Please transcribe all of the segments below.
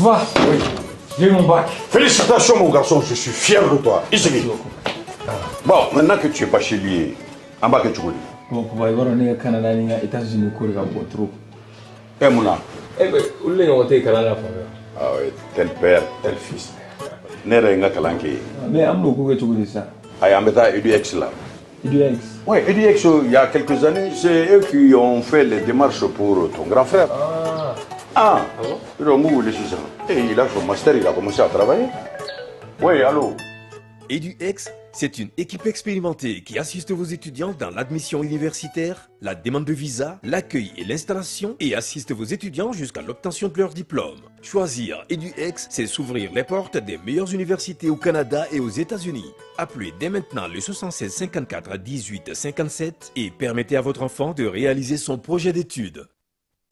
François, oui, j'ai eu mon bac. Félicitations mon garçon, je suis fier de toi. Ici. Bon, maintenant que tu es bachelier, en bas que tu connais. Bon, pour voir, on est au Canada, on est aux États-Unis, on est trop. Eh Mouna. Eh bien, où est-ce qu'on est au Canada? Ah oui, tel père, tel fils. N'est-ce pas Kalanké? Mais on a beaucoup de ça. Ah, on est à EduX là. EduX? Oui, EduX, il y a quelques années, c'est eux qui ont fait les démarches pour ton grand frère. Ah bon? Et il a fait master, il a commencé à travailler. Oui, allô? EduX, c'est une équipe expérimentée qui assiste vos étudiants dans l'admission universitaire, la demande de visa, l'accueil et l'installation et assiste vos étudiants jusqu'à l'obtention de leur diplôme. Choisir EduX, c'est s'ouvrir les portes des meilleures universités au Canada et aux États-Unis. Appelez dès maintenant le 76 54 18 57 et permettez à votre enfant de réaliser son projet d'études.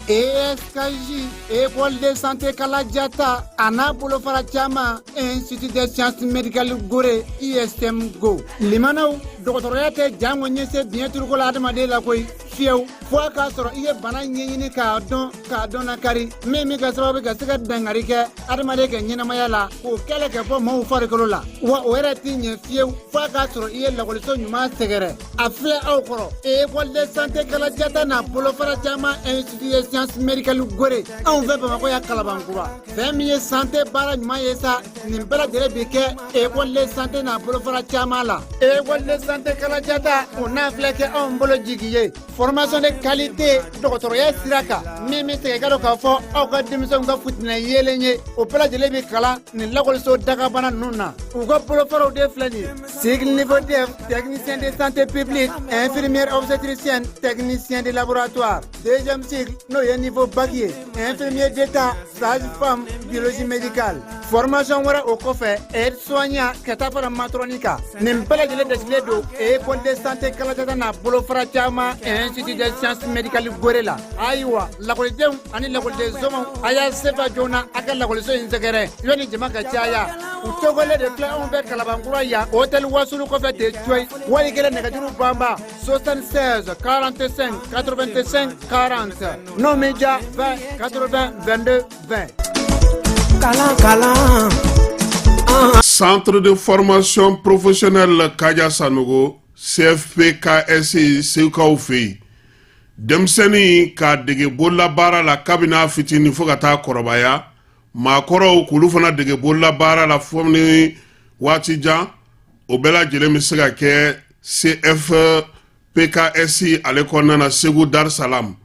ESKJ, École de santé Kalajata, Anabolo Farachama, Institut de sciences médicales Gore, ISM Go. Limano, doctorate Jamonyese, bien turco la demande la koi, fieu, fois Castro, il est banane cardon, cardonacari, même Gasrobe Gassica Dangarike, Armadeka Yenamayala, ou quelques fois mon faricolola, ou erating, fieu, fois Castro, il est la collection du Master. A fait au coro, École de santé Kalajata, Napolo Farachama, Institut de sciences médicales Gore, on veut pas m'avoir Calabancura. 20 santé bara Mayesa, Nimbela de Rebeke, École de santé Napolo Farachama, École de santé Kalajata, on a flecké en bolo jiguier. Formation de qualité, doctorat Siraka, Mimi Tegaro Kafo, Oka Dimson Gafutna Yelenye, Opera de Lebekala, Nilakolso Dagabana Nuna, Ugo Profaro de Flani, Sigle niveau de technicien de santé publique, infirmière obstétricienne, technicien de laboratoire, deuxième cycle, noyé niveau baguier, infirmier d'état, sage-femme, biologie médicale. Formation wara au coffre, aide-soignant, catapara matronica, Nimpela de l'Edesledo, École de santé Kalatana, Bolofara Chama, Institut de sciences médicales Gorella. Aïwa, la collection, Annie la collection, Aya Sefa Jona, Akal la collection Inzagare, Yoni Jamaka Chaya, Utogole de Fla Omber Kalabanguraya, Hôtel Wasulu Kofete, Joy, Waigele Negatiru Bamba, 76, 45, 85, 40. Non média 20, 80, 22, 20. Centre de formation professionnelle Kaja Sanogo, CFP-KSI Seukaufi. Demseni ka dege bolla bara la kabina fitini fogata korobaya. Ma koro kulufana dege bolla bara la fomni watija. Obela jelemi sega ke CFP-KSI alekona na Segu Dar Salam.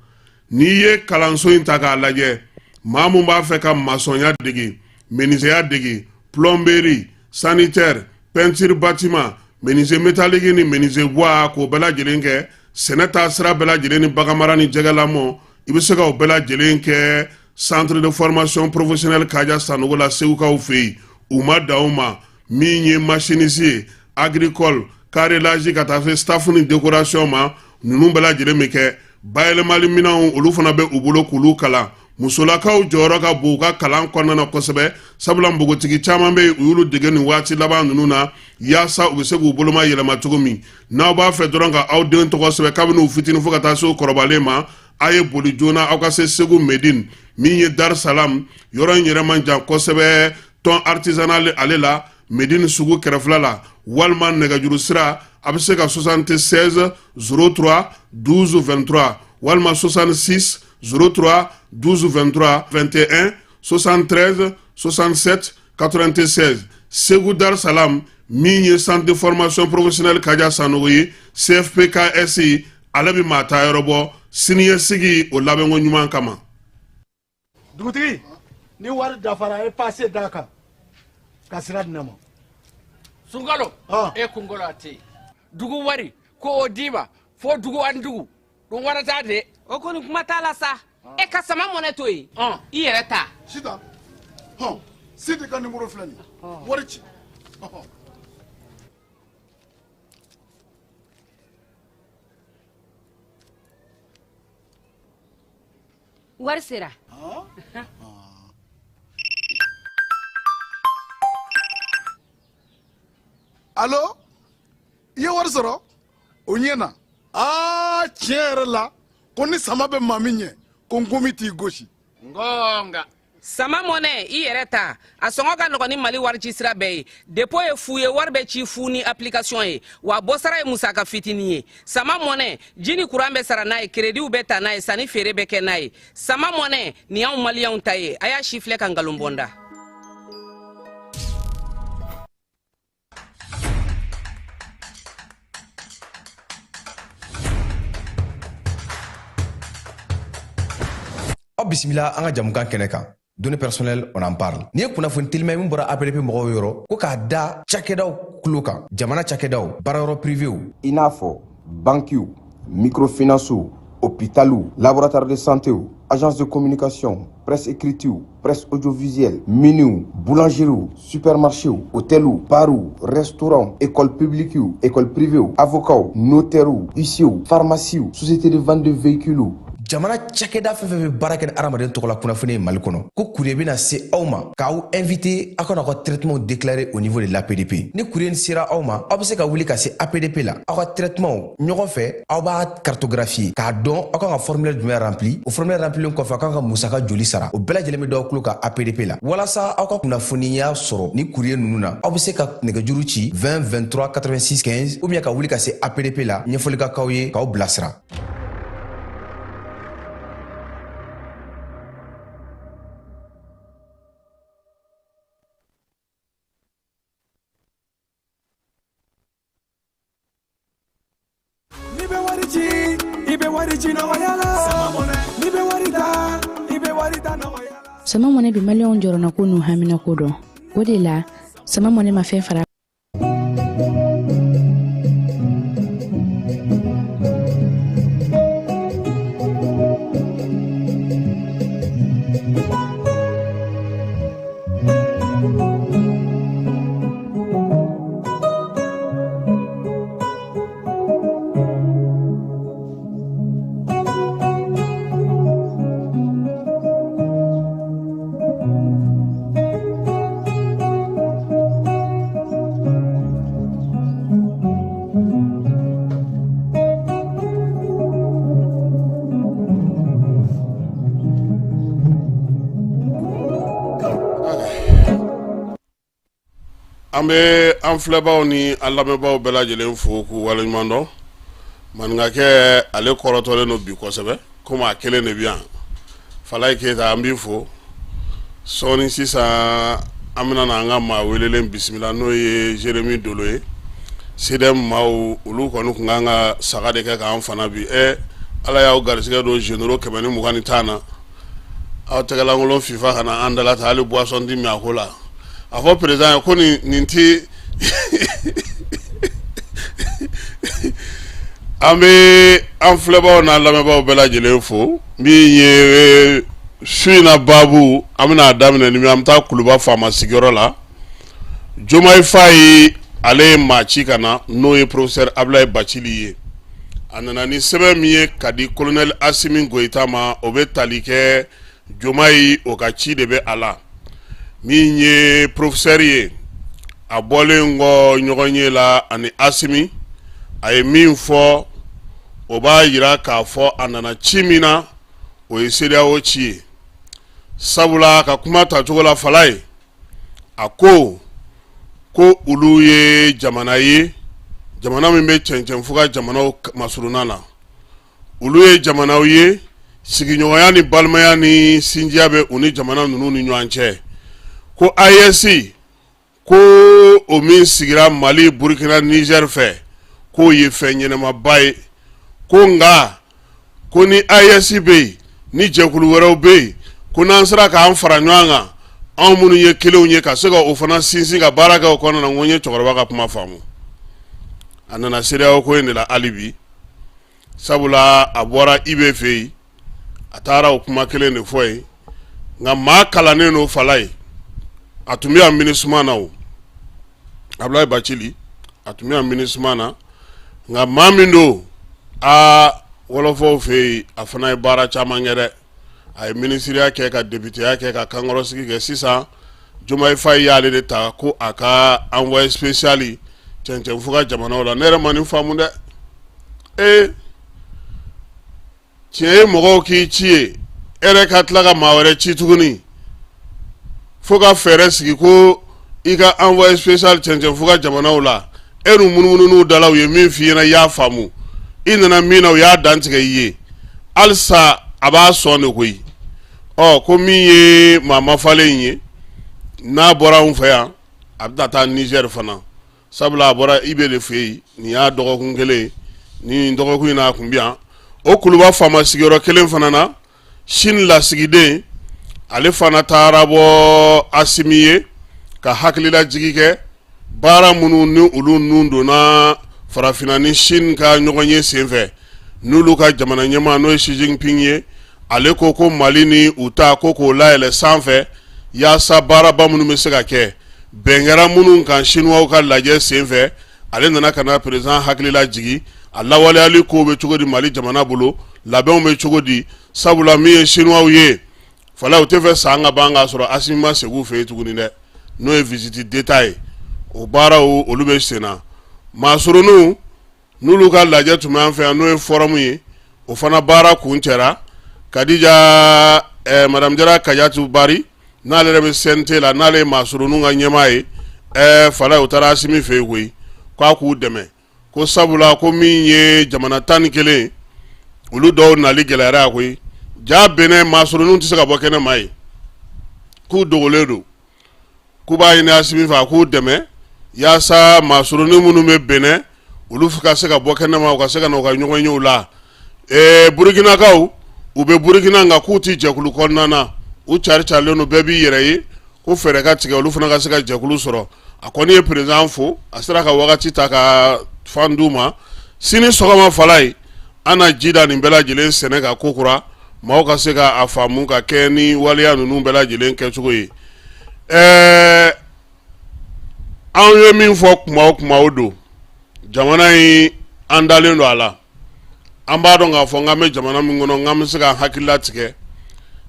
Niye kalanso intaga alaje. Mamu ba feka masonya dege, menuisier dege, plomberie, sanitaire, peinture bâtiment, menuisier métallique ni menuisier bois ko bela jelenke, senata sera bela jeleni bagamara ni jegalamo, ibisega o bela jelenke centre de formation professionnelle Kaja Sanogo la Seuka Oufei, Ouma Daouma, minye machinisier, agricole, carrelage katafe staff ni décoration ma, nunu bela jelemeke, bayele malimina olu fana be ubulo kulu kala. Musolakaw jɔyɔrɔ ka bon u ka kalan kɔnɔna na kosɛbɛ sabula npogotigi caman bɛ u y'olu dege nin waati laban ninnu na yaasa u bɛ se k'u boloma yɛlɛma cogo min n'aw b'a fɛ dɔrɔn ka aw den tɔgɔ sɛbɛn kabini u fitinin fo ka taa se u kɔrɔbalen ma a ye boli joona aw ka se Segu Medine min ye Dar Salam yɔrɔ in yɛrɛ man jan kosɛbɛ tɔn artisanal ale la Medine sugu kɛrɛfɛla la walima nɛgɛjuru sira a bɛ se ka 76 03 12 23 walima 66 03 12 23 21 73 67 96 Segu Dar Salam min centre de formation professionnelle Kaja Sanogo ye CFP-KSI ale bi maa taa yɔrɔ bɔ siniɲɛsigi o labɛnko ɲuman kama. Dugutigi ni wari dafara e passe da kan ka sira di ne ma. Sunkalo e kunkolo a tɛ dugu wari ko o d'i ma fo dugu ani dugu dun wari t'a de. O kɔni kuma t'a la sa. E ka sama mɔnɛ to yen i yɛrɛ ta. Sita Sidi ka numéro filɛ nin wari ci. Wari sera. Allo i ye wari sɔrɔ o ɲɛna tiɲɛ yɛrɛ la ko ni sama bɛ maa min ɲɛ ko n gomi t'i gosi. Ngonga sama mɔnɛ i yɛrɛ ta a sɔngɔ ka nɔgɔ ni Mali warici sira bɛɛ ye dépôt ye fu ye wari bɛ ci fu ni application ye wa bɔsara ye musaka fitinin ye sama mɔnɛ ji ni courant bɛ sara n'a ye crédit bɛ ta n'a ye sanni feere bɛ kɛ n'a ye sama mɔnɛ ni y'anw maliyɛnw ta ye a y'a si filɛ ka nkalon bɔnda. Aw bisimila an ka jamukan kɛnɛ kan. Données personnelles, on en parle. Ni ye kunnafoni teliman min bɔra APDP mɔgɔw yɔrɔ ko k'a da cakɛdaw kulo kan jamana cakɛdaw baarayɔrɔ privéw i n'a fɔ banquiw microfinancew hôpitaux laboratoire de santé agence de communication presse écrite presse audiovisuelle miniw boulangeries supermarchés hôtels baroux restaurants écoles publiques écoles privées avocats notaires huissiers pharmacies sociétés de vente de véhicules jamana cakɛda fɛn fɛn bɛ baara kɛ ni adamaden tɔgɔla kunnafoni ye Mali kɔnɔ ko courrier bɛna se aw ma k'aw invité aw kana aw ka traitement déclaré au niveau de l'APDP ni courrier sera aw ma aw bɛ se ka wuli ka se APDP la aw ka traitement ɲɔgɔn fɛ aw b'a cartographier k'a dɔn aw kan ka formulaire jumɛn rempli o formulaire remplilen kɔfɛ aw kan ka musaka joli sara o bɛɛ lajɛlen bɛ d'aw kulo ka APDP la walasa aw ka kunnafoniya sɔrɔ ni courrier ninnu na aw bɛ se ka nɛgɛjuru ci 20 23 86 15 ou bien ka wuli ka se APDP la ɲɛfɔli ka k'aw ye k'aw bilasira. Sama mɔnɛ bi maliyɛnw jɔrɔna ko n'u hamina ko dɔn o de la sama mɔnɛ ma fɛn fara an bɛ an filɛbaw ni an lamɛnbaw bɛɛ lajɛlen fo k'u waleɲuman dɔn maninkakɛ ale kɔrɔtɔlen don bi kosɛbɛ komi a kelen de bi yan Falaye Keyita an b'i fo sɔɔni sisan an bɛna na an ka maa welelen bisimila n'o ye Jérémy Dolo ye CDM maaw olu kɔni tun kan ka saga de kɛ k'an fana bi ala y'aw garisigɛ don généraux 120 na aw tɛgɛlankolon FIFA ka na an dala ta hali boisson di min a ko la a fɔ président ye ko nin ti an bɛ an filɛbaw n'a lamɛnbaw bɛɛ lajɛlen fo min ye su in na baabu an bɛna daminɛ ni min an bɛ taa Kuluba faama sigiyɔrɔ la Diomaye Faye ale ye maa ci ka na n'o ye professeur Abdoulaye Bathily ye a nana ni sɛbɛn min ye ka di colonel Assimi Goïta ma o bɛ tali kɛ Diomaye o ka ci de bɛ a la min ye professeur ye a bɔlen kɔ ɲɔgɔn ye la ani Assimi a ye min fɔ o b'a yira k'a fɔ a nana ci min na o ye CEDEAO ci ye sabula ka kuma tacogo la Falaye a ko olu ye jamana ye jamana min bɛ cɛncɛn fo ka jamanaw masuruna na olu ye jamanaw ye sigiɲɔgɔnya ni balimaya ni sinjiya bɛ u ni jamana ninnu ni ɲɔgɔn cɛ ko AES ko o min sigira Mali Burkina Niger fɛ ko ye fɛn ɲɛnamaba ye ko nka ko ni AES bɛ yen ni jɛkulu wɛrɛw bɛ yen ko n'an sera k'an fara ɲɔgɔn kan anw minnu ye kelenw ye ka se ka o fana sinsin ka baara kɛ o kɔnɔna na n ko n ye cɛkɔrɔba ka kuma faamu a nana CEDEAO ko in de la hali bi sabula a bɔra IB fɛ yen a taara o kuma kelen de fɔ yen nka maa kalannen n'o Falaye a tun bɛ yan MINUSMA na o Abdoulaye Bathily a tun bɛ yan MINUSMA na nka maa min don wɔlɔfɔw fɛ yen a fana ye baara caman kɛ dɛ a ye minisiriya kɛ ka députéya kɛ ka kankɔrɔsigi kɛ sisan Diomaye Faye y'ale de ta ko a ka envoyé spécial cɛncɛn fo ka jamanaw la ne yɛrɛ ma nin faamu dɛ tiɲɛ ye mɔgɔw k'i ci ye e yɛrɛ ka tila ka maa wɛrɛ ci tuguni fo ka fɛɛrɛ sigi ko i ka envoyé spécial cɛncɛn fo ka jamanaw la e nu munumunu n'u dala u ye min f'i ɲɛna i y'a faamu i nana min na u y'a dantigɛ i ye halisa a b'a sɔn de koyi ko min ye maa mafalen ye n'a bɔra anw fɛ yan a bɛ taa Niger fana sabula a bɔra Ibe de fɛ yen nin y'a dɔgɔkun kelen nin dɔgɔkun in na a kun bɛ yan o kuluba faama sigiyɔrɔ kelen fana na Sine lasigiden ale fana taara bɔ Asimi ye ka hakililajigi kɛ baara minnu ni olu nun donna farafinna ni Sine ka ɲɔgɔn ye senfɛ n'olu ka jamana ɲɛmaa n'o ye Xi Jinping ye ale ko ko Mali ni u ta ko k'o layɛlɛ sanfɛ yaasa baaraba minnu bɛ se ka kɛ bɛnkɛra minnu kan Chinois ka lajɛ senfɛ ale nana ka na président hakilila jigi a lawaleyali ko bɛ cogo di Mali jamana bolo labɛnw bɛ cogo di sabula min ye Chinois ye fala u tɛ fɛ san ka ban k'a sɔrɔ Asimi ma segin u fɛ yen tuguni dɛ n'o ye visite d'État ye o baaraw olu bɛ sen na maasuruniw n'olu ka lajɛ tun bɛ an fɛ yan n'o ye forum ye o fana baara kun cɛra Kadija Madame Jara Kajatu Bari n'ale yɛrɛ bɛ CNT la n'ale ye maasuruniw ka ɲɛmaa ye fala u taara Asimi fɛ yen koyi k'a k'u dɛmɛ ko sabula ko min ye jamana 11 olu dɔw nali gɛlɛyara koyi ja Benin maasuruniw tɛ se ka bɔ kɛnɛma ye k'u dogolen don k'u b'a ɲini Asimi fɛ a k'u dɛmɛ yaasa maasuruni minnu bɛ Benin olu ka se ka bɔ kɛnɛma u ka se ka na u ka ɲɔgɔn ye u la Burukinakaw u bɛ Burukina nka k'u tɛ jɛkulu kɔnɔna na u cari-carilen don bɛɛ b'i yɛrɛ ye ko fɛɛrɛ ka tigɛ olu fana ka se ka jɛkulu sɔrɔ a kɔni ye président fo a sera ka wagati ta ka fan d'u ma sini sɔgɔma fala ye an na ji da nin bɛɛ lajɛlen sɛnɛ ka ko kura maaw ka se ka a faamu ka kɛ ni waleya ninnu bɛɛ lajɛlen kɛcogo ye anw ye min fɔ kuma o kuma o don jamana in an dalen don a la an b'a dɔn k'a fɔ n k'an bɛ jamana min kɔnɔ n k'an bɛ se ka hakilila tigɛ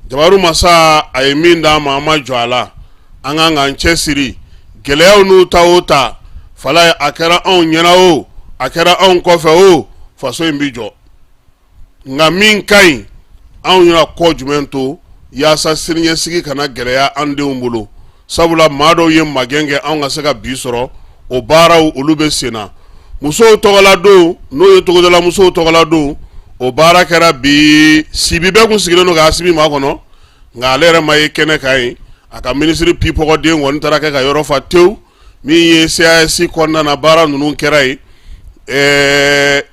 Jabaru Masa a ye min d'an ma an ma jɔ a la an kan k'an cɛsiri gɛlɛyaw n'u ta o ta fala ye a kɛra anw ɲɛna o a kɛra anw kɔfɛ o faso in bi jɔ nka min ka ɲi anw yɛrɛ kɔ jumɛn to yaasa siniɲɛsigi kana gɛlɛya an denw bolo sabula maa dɔw ye magɛn kɛ anw ka se ka bi sɔrɔ o baaraw olu bɛ sen na musow tɔgɔla don n'o ye togodala musow tɔgɔla don o baara kɛra bi Sibi bɛɛ kun sigilen don ka Asimi ma kɔnɔ nka ale yɛrɛ ma ye kɛnɛ kan ye a ka ministre Pipɔgɔden kɔni taara kɛ ka yɔrɔ fa tewu min ye CAS kɔnɔna na baara ninnu kɛra ye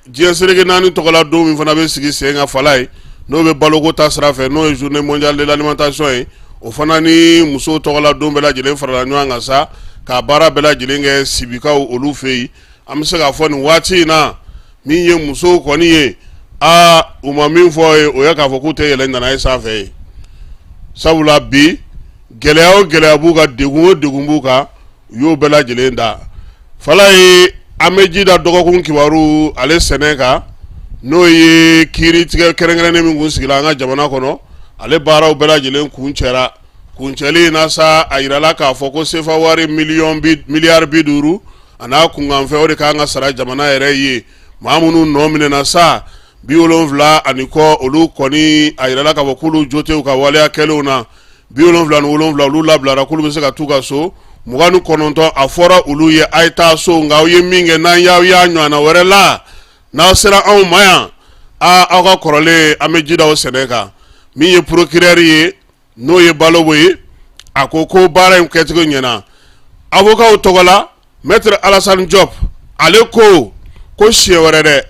diɲɛ seleke 4 tɔgɔla don min fana bɛ sigi sen ka fala ye n'o bɛ baloko ta sira fɛ n'o ye journée mondiale de l'alimentation ye o fana ni musow tɔgɔla don bɛɛ lajɛlen farala ɲɔgɔn kan sa ka baara bɛɛ lajɛlen kɛ Sibikaw olu fɛ yen an bɛ se k'a fɔ nin waati in na min ye musow kɔni ye u ma min fɔ ye o ye k'a fɔ k'u tɛ yɛlɛ nana ye sanfɛ ye sabula bi gɛlɛya o gɛlɛya b'u ka degun o degun b'u kan u y'o bɛɛ lajɛlen da fala ye an bɛ ji da dɔgɔkun kibaru ale sɛnɛ kan n'o ye kiiri tigɛ kɛrɛnkɛrɛnnen min kun sigila an ka jamana kɔnɔ ale baaraw bɛɛ lajɛlen kun cɛra kuncɛli in na sa a yirala k'a fɔ ko sefa wari miliyari 50 a n'a kunkanfɛ o de kan ka sara jamana yɛrɛ ye maa minnu nɔ minɛna sa 70 ani kɔ olu kɔni a yirala k'a fɔ k'olu jo tɛ u ka waleya kɛlenw na 77 olu labilara k'olu bɛ se ka t'u ka so 29 a fɔra olu ye a ye taa so nka aw ye min kɛ n'an y'aw y'a ɲɔgɔnna wɛrɛ la n'aw sera anw ma yan aw ka kɔrɔlen an bɛ ji da o sɛnɛ kan min ye procureur ye n'o ye Balobo ye a ko baara in kɛcogo ɲɛna avocat tɔgɔla maître Alassane Diop ale ko siɲɛ wɛrɛ dɛ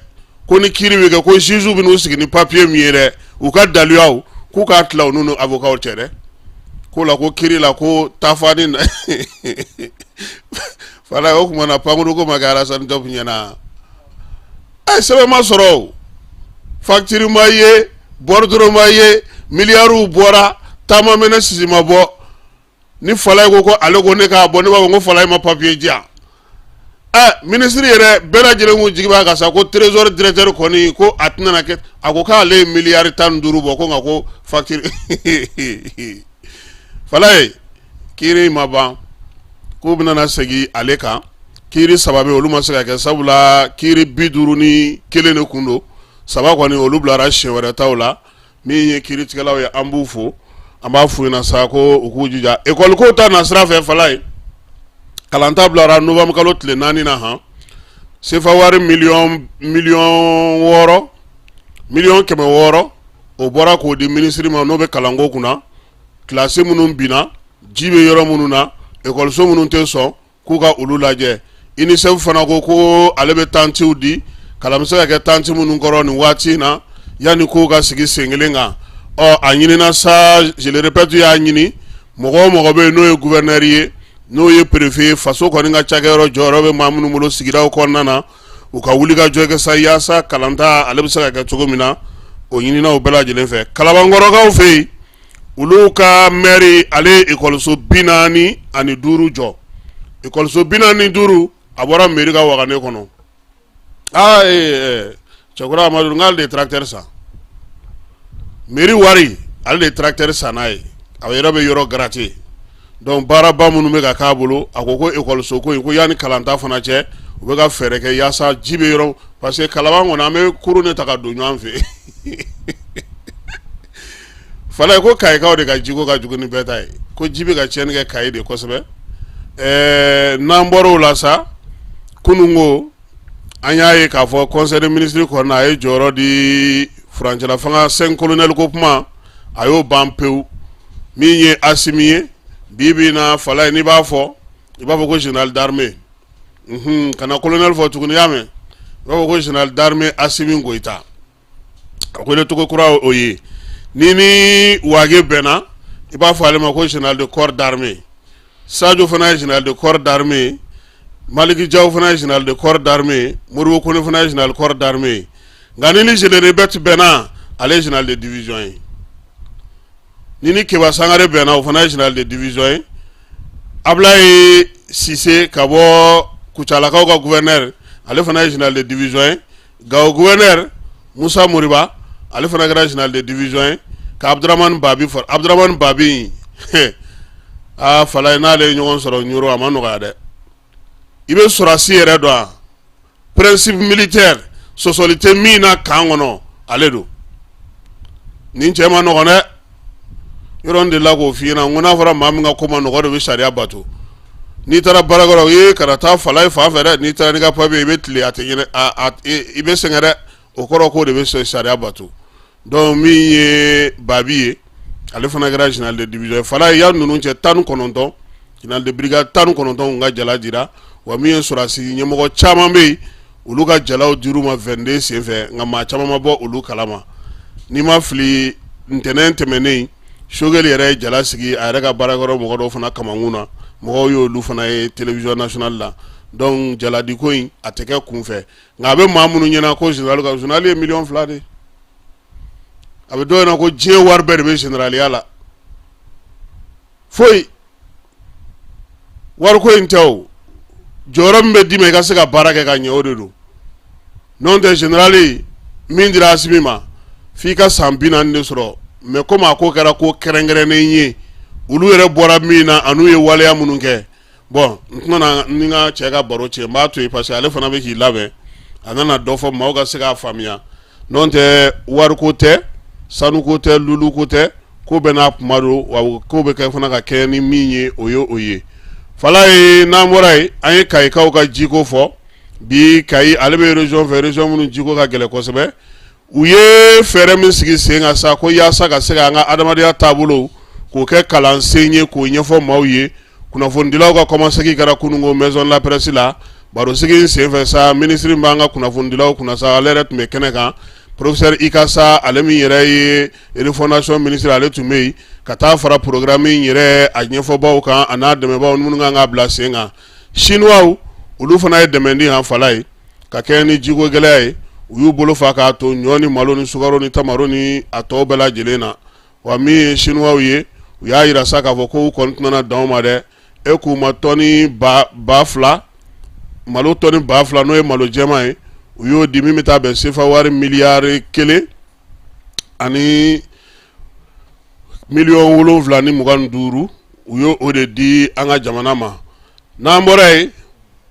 ko ni kiiri bɛ kɛ ko juge bɛ n'u sigi ni papier min ye dɛ u ka daliyaw k'u k'a tila u n'u avocat cɛ dɛ ko la ko kiiri la ko tafani na fala o kuma na pankuru ko ma kɛ Alassane Diop ɲɛna sɛbɛn ma sɔrɔ o facture ma ye bordoro ma ye miliyariw bɔra taama mɛnɛ sisi ma bɔ ni fala ko ale ko ne k'a bɔ ne b'a fɔ ko fala ma papier di yan ministre yɛrɛ bɛɛ lajɛlen ko jigi b'a kan sa ko trésor directeur kɔni ko a tɛna na kɛ a ko k'ale ye miliyari 15 bɔ ko nka ko facture fala ye kiiri ma ban k'u bɛna na segin ale kan kiiri 3 bɛ olu ma se ka kɛ sabula kiiri 51 de kun don 3 kɔni olu bilara siɲɛ wɛrɛ taw la min ye kiiritigɛlaw ye an b'u fo an b'a f'u ɲɛna sa ko u k'u jija école ko ta na sira fɛ fala ye kalanta bilara novembre kalo tile 4 na han sefa wari million 600 o bɔra k'o di ministre ma n'o bɛ kalanko kunna classe minnu bina ji bɛ yɔrɔ minnu na école minnu tɛ sɔn k'u ka olu lajɛ UNICEF fana ko ale bɛ tantiw di kalan bɛ se ka kɛ tanti minnu kɔrɔ nin waati na yanni k'u ka sigi sen kelen kan a ɲinina sa je le répète y'a ɲini mɔgɔ o mɔgɔ bɛ yen n'o ye gouverneur ye n'o ye préfet faso kɔni ka cakɛyɔrɔ jɔyɔrɔ bɛ maa minnu bolo sigidaw kɔnɔna na u ka wuli ka jɔ kɛ sa yaasa kalanta ale bɛ se ka kɛ cogo min na o ɲinina o bɛɛ lajɛlen fɛ kalabankɔrɔkaw fɛ yen olu ka maire ale ye école 45 jɔ école 45 a bɔra mairie ka wagane kɔnɔ cɛkura Amadu n k'ale de ye tracteur san mairie wari ale de ye tracteur san n'a ye a yɛrɛ bɛ yɔrɔ gratter donc baaraba minnu bɛ ka k'a bolo a ko école ko in ko yanni kalanta fana cɛ u bɛ ka fɛɛrɛ kɛ yaasa ji bɛ yɔrɔ parce que kalaban kɔnɔ an bɛ kurun de ta ka don ɲɔgɔn fɛ fala ye ko kayikaw de ka jiko ka jugu ni bɛɛ ta ye ko ji bɛ ka tiɲɛni kɛ kayi de kosɛbɛ n'an bɔra o la sa kunun ko an y'a ye k'a fɔ conseil des ministres kɔnɔna a ye jɔyɔrɔ di furancɛla fanga 5 colonel ko kuma a y'o ban pewu min ye Asimi ye bi na fala ye n'i b'a fɔ i b'a fɔ ko général d'armée kana colonel fɔ tuguni y'a mɛn i b'a fɔ ko général d'armée Asimi Goïta a ko ne tɔgɔ kura o ye ni Wage bɛnna i b'a fɔ ale ma ko général de corps d'armée Sadio fana ye général de corps d'armée Maliki Diaw fana ye général de corps d'armée Modibo Kone fana ye général de corps d'armée nka ni général bɛt bɛnna ale ye général de division ye ni Keba Sangare bɛnna o fana ye général de division ye Ablaye Cissé ka bɔ Kucalakaw ka gouverneur ale fana ye général de division ye Gao gouverneur Musa Moriba ale fana kɛra général de division ye ka Abdurahmane Babi fɔ Abdurahmane Babi fala ye n'ale ye ɲɔgɔn sɔrɔ ɲoro a ma nɔgɔya dɛ i bɛ sɔrɔsi yɛrɛ dɔn a principe militaire sɔsɔli tɛ min na kan kɔnɔ ale don nin cɛ ma nɔgɔn dɛ yɔrɔ n delila k'o f'i ɲɛna n ko n'a fɔra maa min ka ko ma nɔgɔ de bɛ sariya bato n'i taara baarakɛyɔrɔ o ye kana taa fala ye fan fɛ dɛ n'i taara n'i ka papiye i bɛ tile a tɛ ɲɛnɛ i bɛ sɛgɛn dɛ o kɔrɔ k'o de bɛ sariya bato donc min ye Babi ye ale fana kɛra général de division fala ye ya ninnu cɛ 19 général de brigade 19 ka jala dira wa min ye sɔrɔsi ɲɛmɔgɔ caman bɛ yen olu ka jalaw dir'u ma 22 sen fɛ nka maa caman ma bɔ olu kalama n'i ma fili ntɛnɛn tɛmɛnen Sogɛli yɛrɛ ye jala sigi a yɛrɛ ka baarakɛyɔrɔ mɔgɔ dɔw fana kamankun na mɔgɔw y'olu fana ye télévision nationale la donc jaladiko in a tɛ kɛ kunfɛ nka a bɛ maa minnu ɲɛna ko général ka général ye 2 millions de a bɛ dɔw ɲɛna ko diɲɛ wari bɛɛ de bɛ généraliya la foyi wariko in tɛ o jɔyɔrɔ min bɛ d'i ma i ka se ka baara kɛ ka ɲɛ o de don n'o tɛ général min dira Asimi ma f'i ka san 40 de sɔrɔ mais comme a ko kɛra ko kɛrɛnkɛrɛnnen ye olu yɛrɛ bɔra min na an'u ye waleya minnu kɛ bon n tɛna ni n ka cɛ ka baro cɛ n b'a to yen parce que ale fana bɛ k'i labɛn a nana dɔ fɔ maaw ka se k'a faamuya n'o tɛ wariko tɛ sanuko tɛ luluko tɛ ko bɛɛ n'a kuma don wa ko bɛ kɛ fana ka kɛ ni min ye o ye o ye fala ye n'an bɔra yen an ye Kayikaw ka jiko fɔ bi Kayi ale bɛ région fɛ région minnu jiko ka gɛlɛn kosɛbɛ u ye fɛɛrɛ min sigi sen kan sa ko yaasa ka se ka an ka adamadenya taabolo k'o kɛ kalansen ye k'o ɲɛfɔ maaw ye kunnafonidilaw ka kɔmasegi kɛra kununko maison de la presse la barosigi sen fɛ sa ministre min b'an ka kunnafonidilaw kunna sa ale yɛrɛ tun bɛ kɛnɛ kan professeur Ikasa ale min yɛrɛ ye refondation ministre ale tun bɛ yen ka taa fara programme in yɛrɛ a ɲɛfɔbaw kan a n'a dɛmɛbaw minnu kan ka bila sen kan chinois olu fana ye dɛmɛ di han fala ye ka kɛ ni jiko gɛlɛya ye u y'u bolo fa k'a to ɲɔ ni malo ni sukaro ni tamaro ni a tɔw bɛɛ lajɛlen na wa min ye chinois ye u y'a yira sa k'a fɔ ko u kɔni tɛna dan o ma dɛ e k'u ma tɔni ba 2 malo tɔni ba 2 n'o ye malo jɛma ye u y'o di min bɛ taa bɛn sefa wari miliyari 1 ani miliyɔn 725 u y'o o de di an ka jamana ma n'an bɔra yen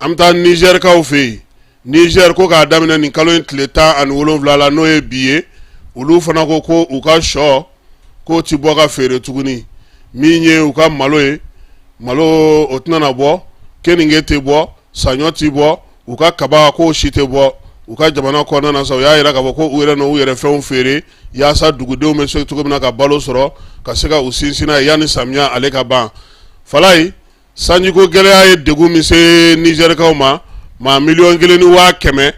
an bɛ taa Niger kaw fɛ yen Niger ko k'a daminɛ nin kalo in tile 17 la n'o ye bi ye olu fana ko u ka sɔ ko ti bɔ ka feere tuguni min ye u ka malo ye malo o tɛna na bɔ keninge tɛ bɔ saɲɔ tɛ bɔ u ka kaba ko si tɛ bɔ u ka jamana kɔnɔna na sa u y'a yira k'a fɔ ko u yɛrɛ n'u yɛrɛ fɛnw feere yaasa dugudenw bɛ se cogo min na ka balo sɔrɔ ka se ka u sinsin n'a ye yanni samiya ale ka ban Falaye sanjiko gɛlɛya ye degun min se Nizɛrikaw ma maa 1,100,000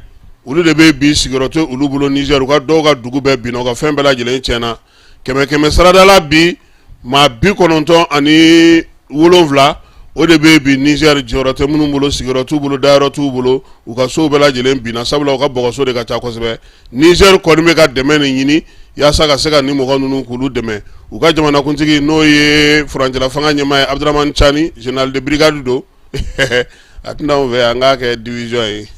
olu de bɛ bi sigiyɔrɔ tɛ olu bolo Nizɛri u ka dɔw ka dugu bɛɛ binna u ka fɛn bɛɛ lajɛlen tiɲɛna 100 saradala bi maa 97 o de bɛ bi Nizɛri jɔyɔrɔ tɛ minnu bolo sigiyɔrɔ t'u bolo dayɔrɔ t'u bolo u ka sow bɛɛ lajɛlen binna sabula u ka bɔgɔso de ka ca kosɛbɛ Nizɛri kɔni bɛ ka dɛmɛ nin ɲini yaasa ka se ka nin mɔgɔ ninnu k'olu dɛmɛ u ka jamanakuntigi n'o ye furancɛla fanga ɲɛmaa ye Abdramane Chani général de brigade do a tɛna anw fɛ yan an k'a kɛ division ye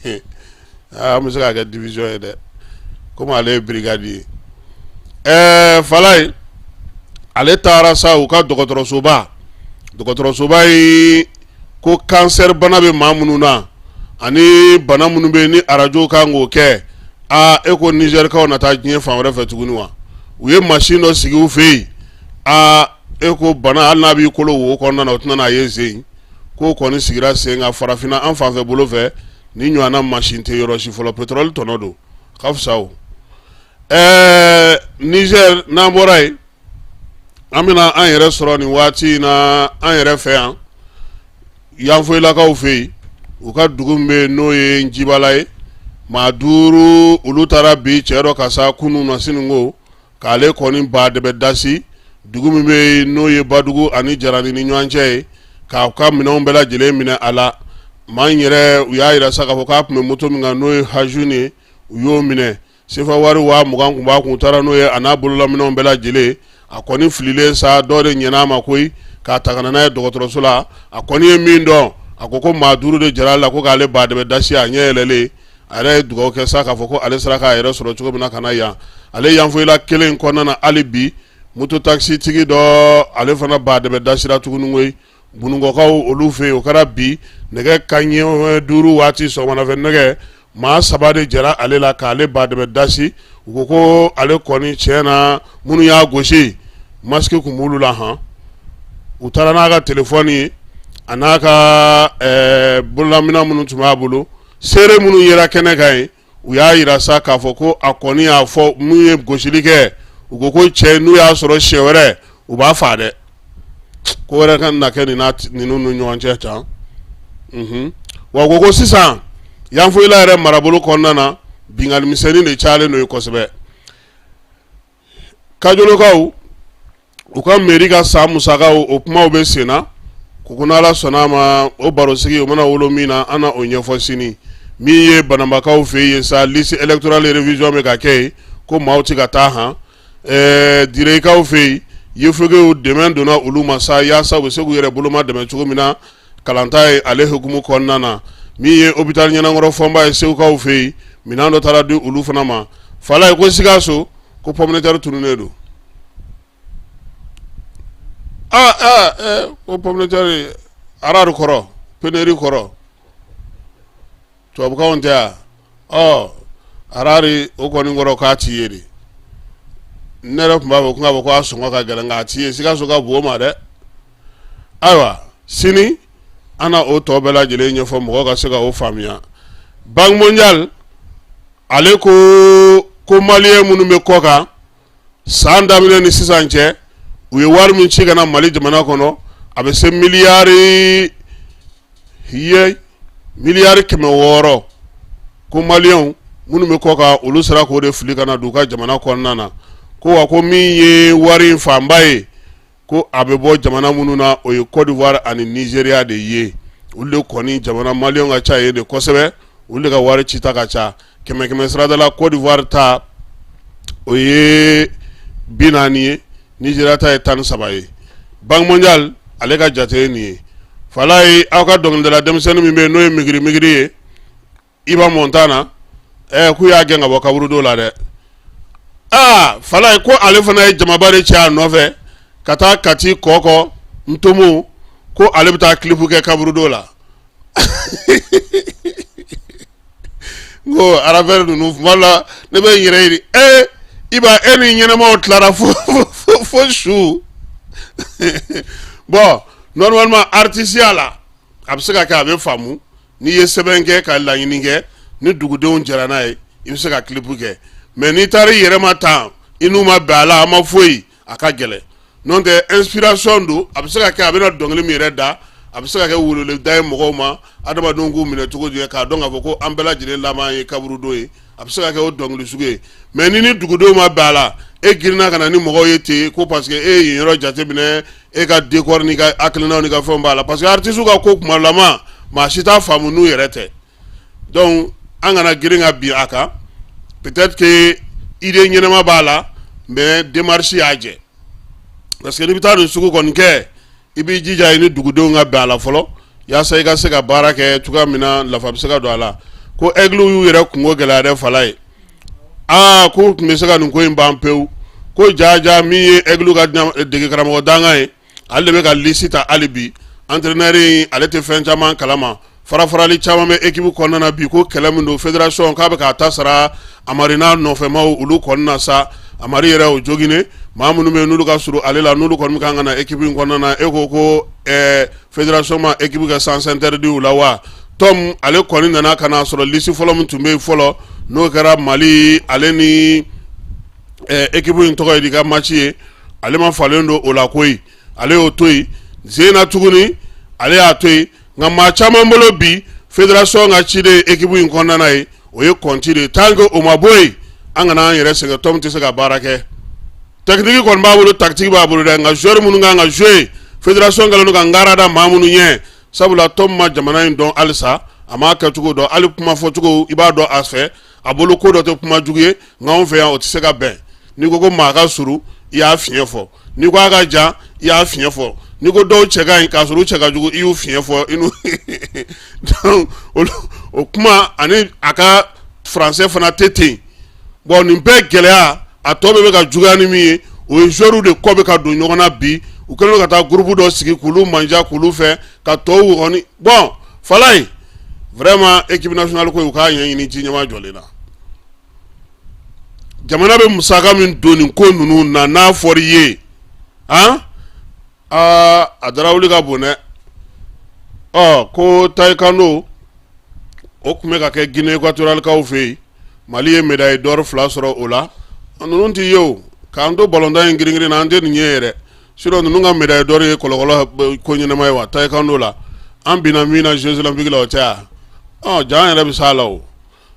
an bɛ se k'a kɛ division ye dɛ komi ale ye brigade ye Falaye ale taara sa u ka dɔgɔtɔrɔsoba ye ko cancer bana bɛ maa minnu na ani bana minnu bɛ ni arajo kan k'o kɛ e ko Nizɛrikaw na taa diɲɛ fan wɛrɛ fɛ tuguni wa u ye machine dɔ sigi u fɛ yen e ko bana hali n'a b'i kolo wo kɔnɔna na o tɛna n'a ye sen k'o kɔni sigira sen kan farafinna an fan fɛ bolo fɛ ni ɲɔgɔnna machine tɛ yɔrɔ si fɔlɔ pétrole tɔnɔ don ka fisa o Niger n'an bɔra yen an bɛna an yɛrɛ sɔrɔ nin waati in na an yɛrɛ fɛ yan Yanfoyilakaw fɛ yen u ka dugu min bɛ yen n'o ye Njibala ye maa 5 olu taara bi cɛ dɔ ka sa kunun na siniko k'ale kɔni badɛbɛ dasi dugu min bɛ yen n'o ye Badugu ani Jarani ni ɲɔgɔn cɛ ye k'a ka minɛnw bɛɛ lajɛlen minɛ a la maa in yɛrɛ u y'a yira sa k'a fɔ k'a tun bɛ moto min kan n'o ye Hajuni ye u y'o minɛ sefa wari 20,000 tun b'a kun taara n'o ye a n'a bololaminɛnw bɛɛ lajɛlen a kɔni fililen sa dɔ de ɲɛna a ma koyi k'a ta ka na n'a ye dɔgɔtɔrɔso la a kɔni ye min dɔn a ko maa 5 de jara la ko k'ale badɛbɛ dasi a ɲɛ yɛlɛlen a yɛrɛ ye dugawu kɛ sa k'a fɔ ko ale sera k'a yɛrɛ sɔrɔ cogo min na ka na yan ale Yanfoyila kelen kɔnɔna na hali bi moto taxi tigi dɔ ale fana badɛbɛ dasira tuguni koyi Bununkɔkaw olu fɛ yen o kɛra bi nɛgɛ kanɲɛ 5 waati sɔgɔmadafɛ nɛgɛ maa 3 de jara ale la k'ale badɛbɛ dasi u ko ale kɔni tiɲɛ na minnu y'a gosi masque kun b'olu la han u taara n'a ka telefɔni ye a n'a ka bololaminɛn minnu tun b'a bolo seere minnu yera kɛnɛ kan ye u y'a yira sa k'a fɔ ko a kɔni y'a fɔ mun ye gosili kɛ u ko cɛ n'u y'a sɔrɔ siɲɛ wɛrɛ u b'a faa dɛ ko wɛrɛ ka na kɛ ninnu ni ɲɔgɔn cɛ can wa ko sisan Yanfoyila yɛrɛ marabolo kɔnɔna na binganni misɛnnin de cayalen n'o ye kosɛbɛ Kajolokaw u ka mairie ka san musakaw o kumaw bɛ sen na ko n'Ala sɔnna a ma o barosigi o mana wolo min na an na o ɲɛfɔ sini min ye Bananbakaw fɛ yen sa liste électorale révision bɛ ka kɛ yen ko maaw tɛ ka taa han Direkaw fɛ yen Yefugew dɛmɛ donna olu ma sa yaasa u bɛ se k'u yɛrɛ boloma dɛmɛ cogo min na kalanta ye ale hukumu kɔnɔna na min ye hôpital Ɲɛnakɔrɔ fɔnba ye Segukaw fɛ yen minɛn dɔ taara di olu fana ma Falaye ko Sikaso ko pomme de terre tununnen don ko pomme de terre arari kɔrɔ peneri kɔrɔ tubabukanw tɛ yan arari o kɔni kɔrɔ k'a ti ye de ne yɛrɛ tun b'a fɔ ko k'a fɔ ko a sɔngɔ ka gɛlɛn nka a ti ye Sikaso ka bon o ma dɛ ayiwa sini an na o tɔ bɛɛ lajɛlen ɲɛfɔ mɔgɔw ka se ka o faamuya Banque mondiale ale ko maliyɛn minnu bɛ kɔ kan san daminɛ ni sisan cɛ u ye wari min ci ka na Mali jamana kɔnɔ a bɛ se miliyari 600 ko maliyɛnw minnu bɛ kɔ kan olu sera k'o de fili ka na don u ka jamana kɔnɔna na ko wa ko min ye wari in fanba ye ko a bɛ bɔ jamana minnu na o ye Côte d'Ivoire ani Nigeria de ye olu de kɔni jamana maliyɛnw ka ca ye de kosɛbɛ olu de ka wari cita ka ca 100 saradala Côte d'Ivoire ta o ye 40 ye Nigeria ta ye 13 ye Banque mondiale ale ka jate ye nin ye Falaye aw ka dɔnkilidala denmisɛnnin min bɛ yen n'o ye migiri ye Iba Montana k'u y'a gɛn ka bɔ kaburudo la dɛ Falaye ko ale fana ye jamaba de cɛ a nɔfɛ ka taa Kati Kɔkɔ Ntomo ko ale bɛ taa clip kɛ kaburudo la ko arafɛri ninnu wala ne bɛ n yɛrɛ yiri iba eni ɲɛnɛmaw tilara fo su bon normalement artiste la a bɛ se ka kɛ a bɛ faamu n'i ye sɛbɛn kɛ ka laɲini kɛ ni dugudenw jɛra n'a ye i bɛ se ka clip kɛ mais n'i taara i yɛrɛ ma tan i n'u ma bɛn a la a ma foyi a ka gɛlɛn n'o tɛ inspiration don a bɛ se ka kɛ a bɛna dɔnkili min yɛrɛ da a bɛ se ka kɛ weleweleda ye mɔgɔw ma adamadenw k'u minɛ cogo di k'a dɔn k'a fɔ ko an bɛɛ lajɛlen laban ye kaburudon ye a bɛ se ka kɛ o dɔnkili sugu ye mais ni dugudenw ma bɛn a la e girinna ka na ni mɔgɔw ye ten ko parce que e ye yen yɔrɔ jateminɛ e ka décor ni ka hakilinaw ni ka fɛnw b'a la parce que artiste ka ko kumalama maa si t'a faamu n'u yɛrɛ tɛ donc an kana girin ka bin a kan peut-être que idée ɲɛnama b'a la mais démarche y'a jɛ parce que n'i bɛ taa nin sugu kɔni kɛ i b'i jija i ni dugudenw ka bɛn a la fɔlɔ yaasa i ka se ka baara kɛ cogoya min na nafa bɛ se ka don a la ko aigle y'u yɛrɛ kungo gɛlɛya dɛ Fala ye k'u tun bɛ se ka nin ko in ban pewu ko jaja min ye aigle ka dege karamɔgɔ danga ye ale de bɛ ka liste ta hali bi entraîneur in ale tɛ fɛn caman kalama farafarali caman bɛ équipe kɔnɔna na bi ko kɛlɛ min don fédération k'a bɛ k'a ta sara Amari n'a nɔfɛmaw olu kɔnɔna sa Amari yɛrɛ o joginen maa minnu bɛ yen n'olu ka surun ale la n'olu kɔni kan ka na équipe in kɔnɔna na e ko fédération ma équipe kɛ sans interdit u la wa Tom ale kɔni nana ka na sɔrɔ liste fɔlɔ min tun bɛ yen fɔlɔ n'o kɛra Mali ale ni équipe in tɔgɔ ye di ka match ye ale ma falen don o la koyi ale y'o to yen Zena tuguni ale y'a to yen nka maa caman bolo bi fédération ka ciden équipe in kɔnɔna na ye o ye compte de tant que o ma bɔ yen an kana an yɛrɛ sɛgɛn Tom tɛ se ka baara kɛ technique kɔni b'a bolo tactique b'a bolo dɛ nka joueur minnu kan ka jouer fédération kɛlen don ka ngara da maa minnu ɲɛ sabula Tom ma jamana in dɔn halisa a m'a kɛcogo dɔn hali kuma fɔcogo i b'a dɔn a fɛ a bolo ko dɔ tɛ kuma jugu ye nka anw fɛ yan o tɛ se ka bɛn n'i ko maa ka surun i y'a fiɲɛ fɔ n'i ko a ka jan i y'a fiɲɛ fɔ n'i ko dɔw cɛ ka ɲi k'a sɔrɔ u cɛ ka jugu i y'u fiɲɛ fɔ i n'u donc o kuma ani a ka français fana tɛ ten bon nin bɛɛ gɛlɛya a tɔ bɛɛ bɛ ka juguya ni min ye o ye joueurs de kɔ bɛ ka don ɲɔgɔn na bi u kɛlen don ka taa groupe dɔ sigi k'olu manja k'olu fɛ ka tɔw wɔgɔni bon Fala ye vraiment équipe nationale ko u k'a ɲɛɲini ji ɲɛma jɔlen na jamana bɛ musaka min don nin ko ninnu na n'a fɔra i ye a dara wuli ka bon dɛ ko taekwondo o tun bɛ ka kɛ Guinée équatoriale kaw fɛ yen Mali ye médaille d'or 2 sɔrɔ o la ninnu tɛ ye o k'an to ballon-d'or in girin-girin na an tɛ nin ye yɛrɛ sinon ninnu ka médaille d'or ye kɔlɔkɔlɔ ko ɲɛnama ye wa taekwondo la an binna min na Jeux olympiques la o tɛ wa jaa an yɛrɛ bɛ s'a la o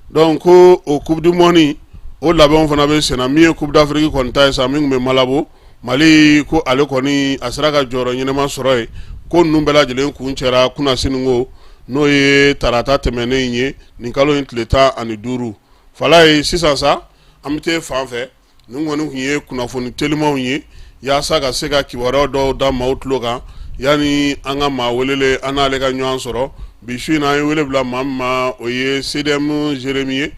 donc ko o coupe du monde o labɛnw fana bɛ senna min ye coupe d'Afrique kɔni ta ye sa min tun bɛ Malabo Mali ko ale kɔni a sera ka jɔyɔrɔ ɲɛnama sɔrɔ yen ko ninnu bɛɛ lajɛlen kun cɛra kunnasini ko n'o ye tarata tɛmɛnen ye nin kalo in tile 15 Fala ye sisan sa an bɛ taa fan fɛ nin kɔni tun ye kunnafoni telimanw ye yaasa ka se ka kibaruyaw dɔw da maaw tulo kan yanni an ka maa welele an n'ale ka ɲɔgɔn sɔrɔ bi su in na an ye wele bila maa min ma o ye CDM Jérémy ye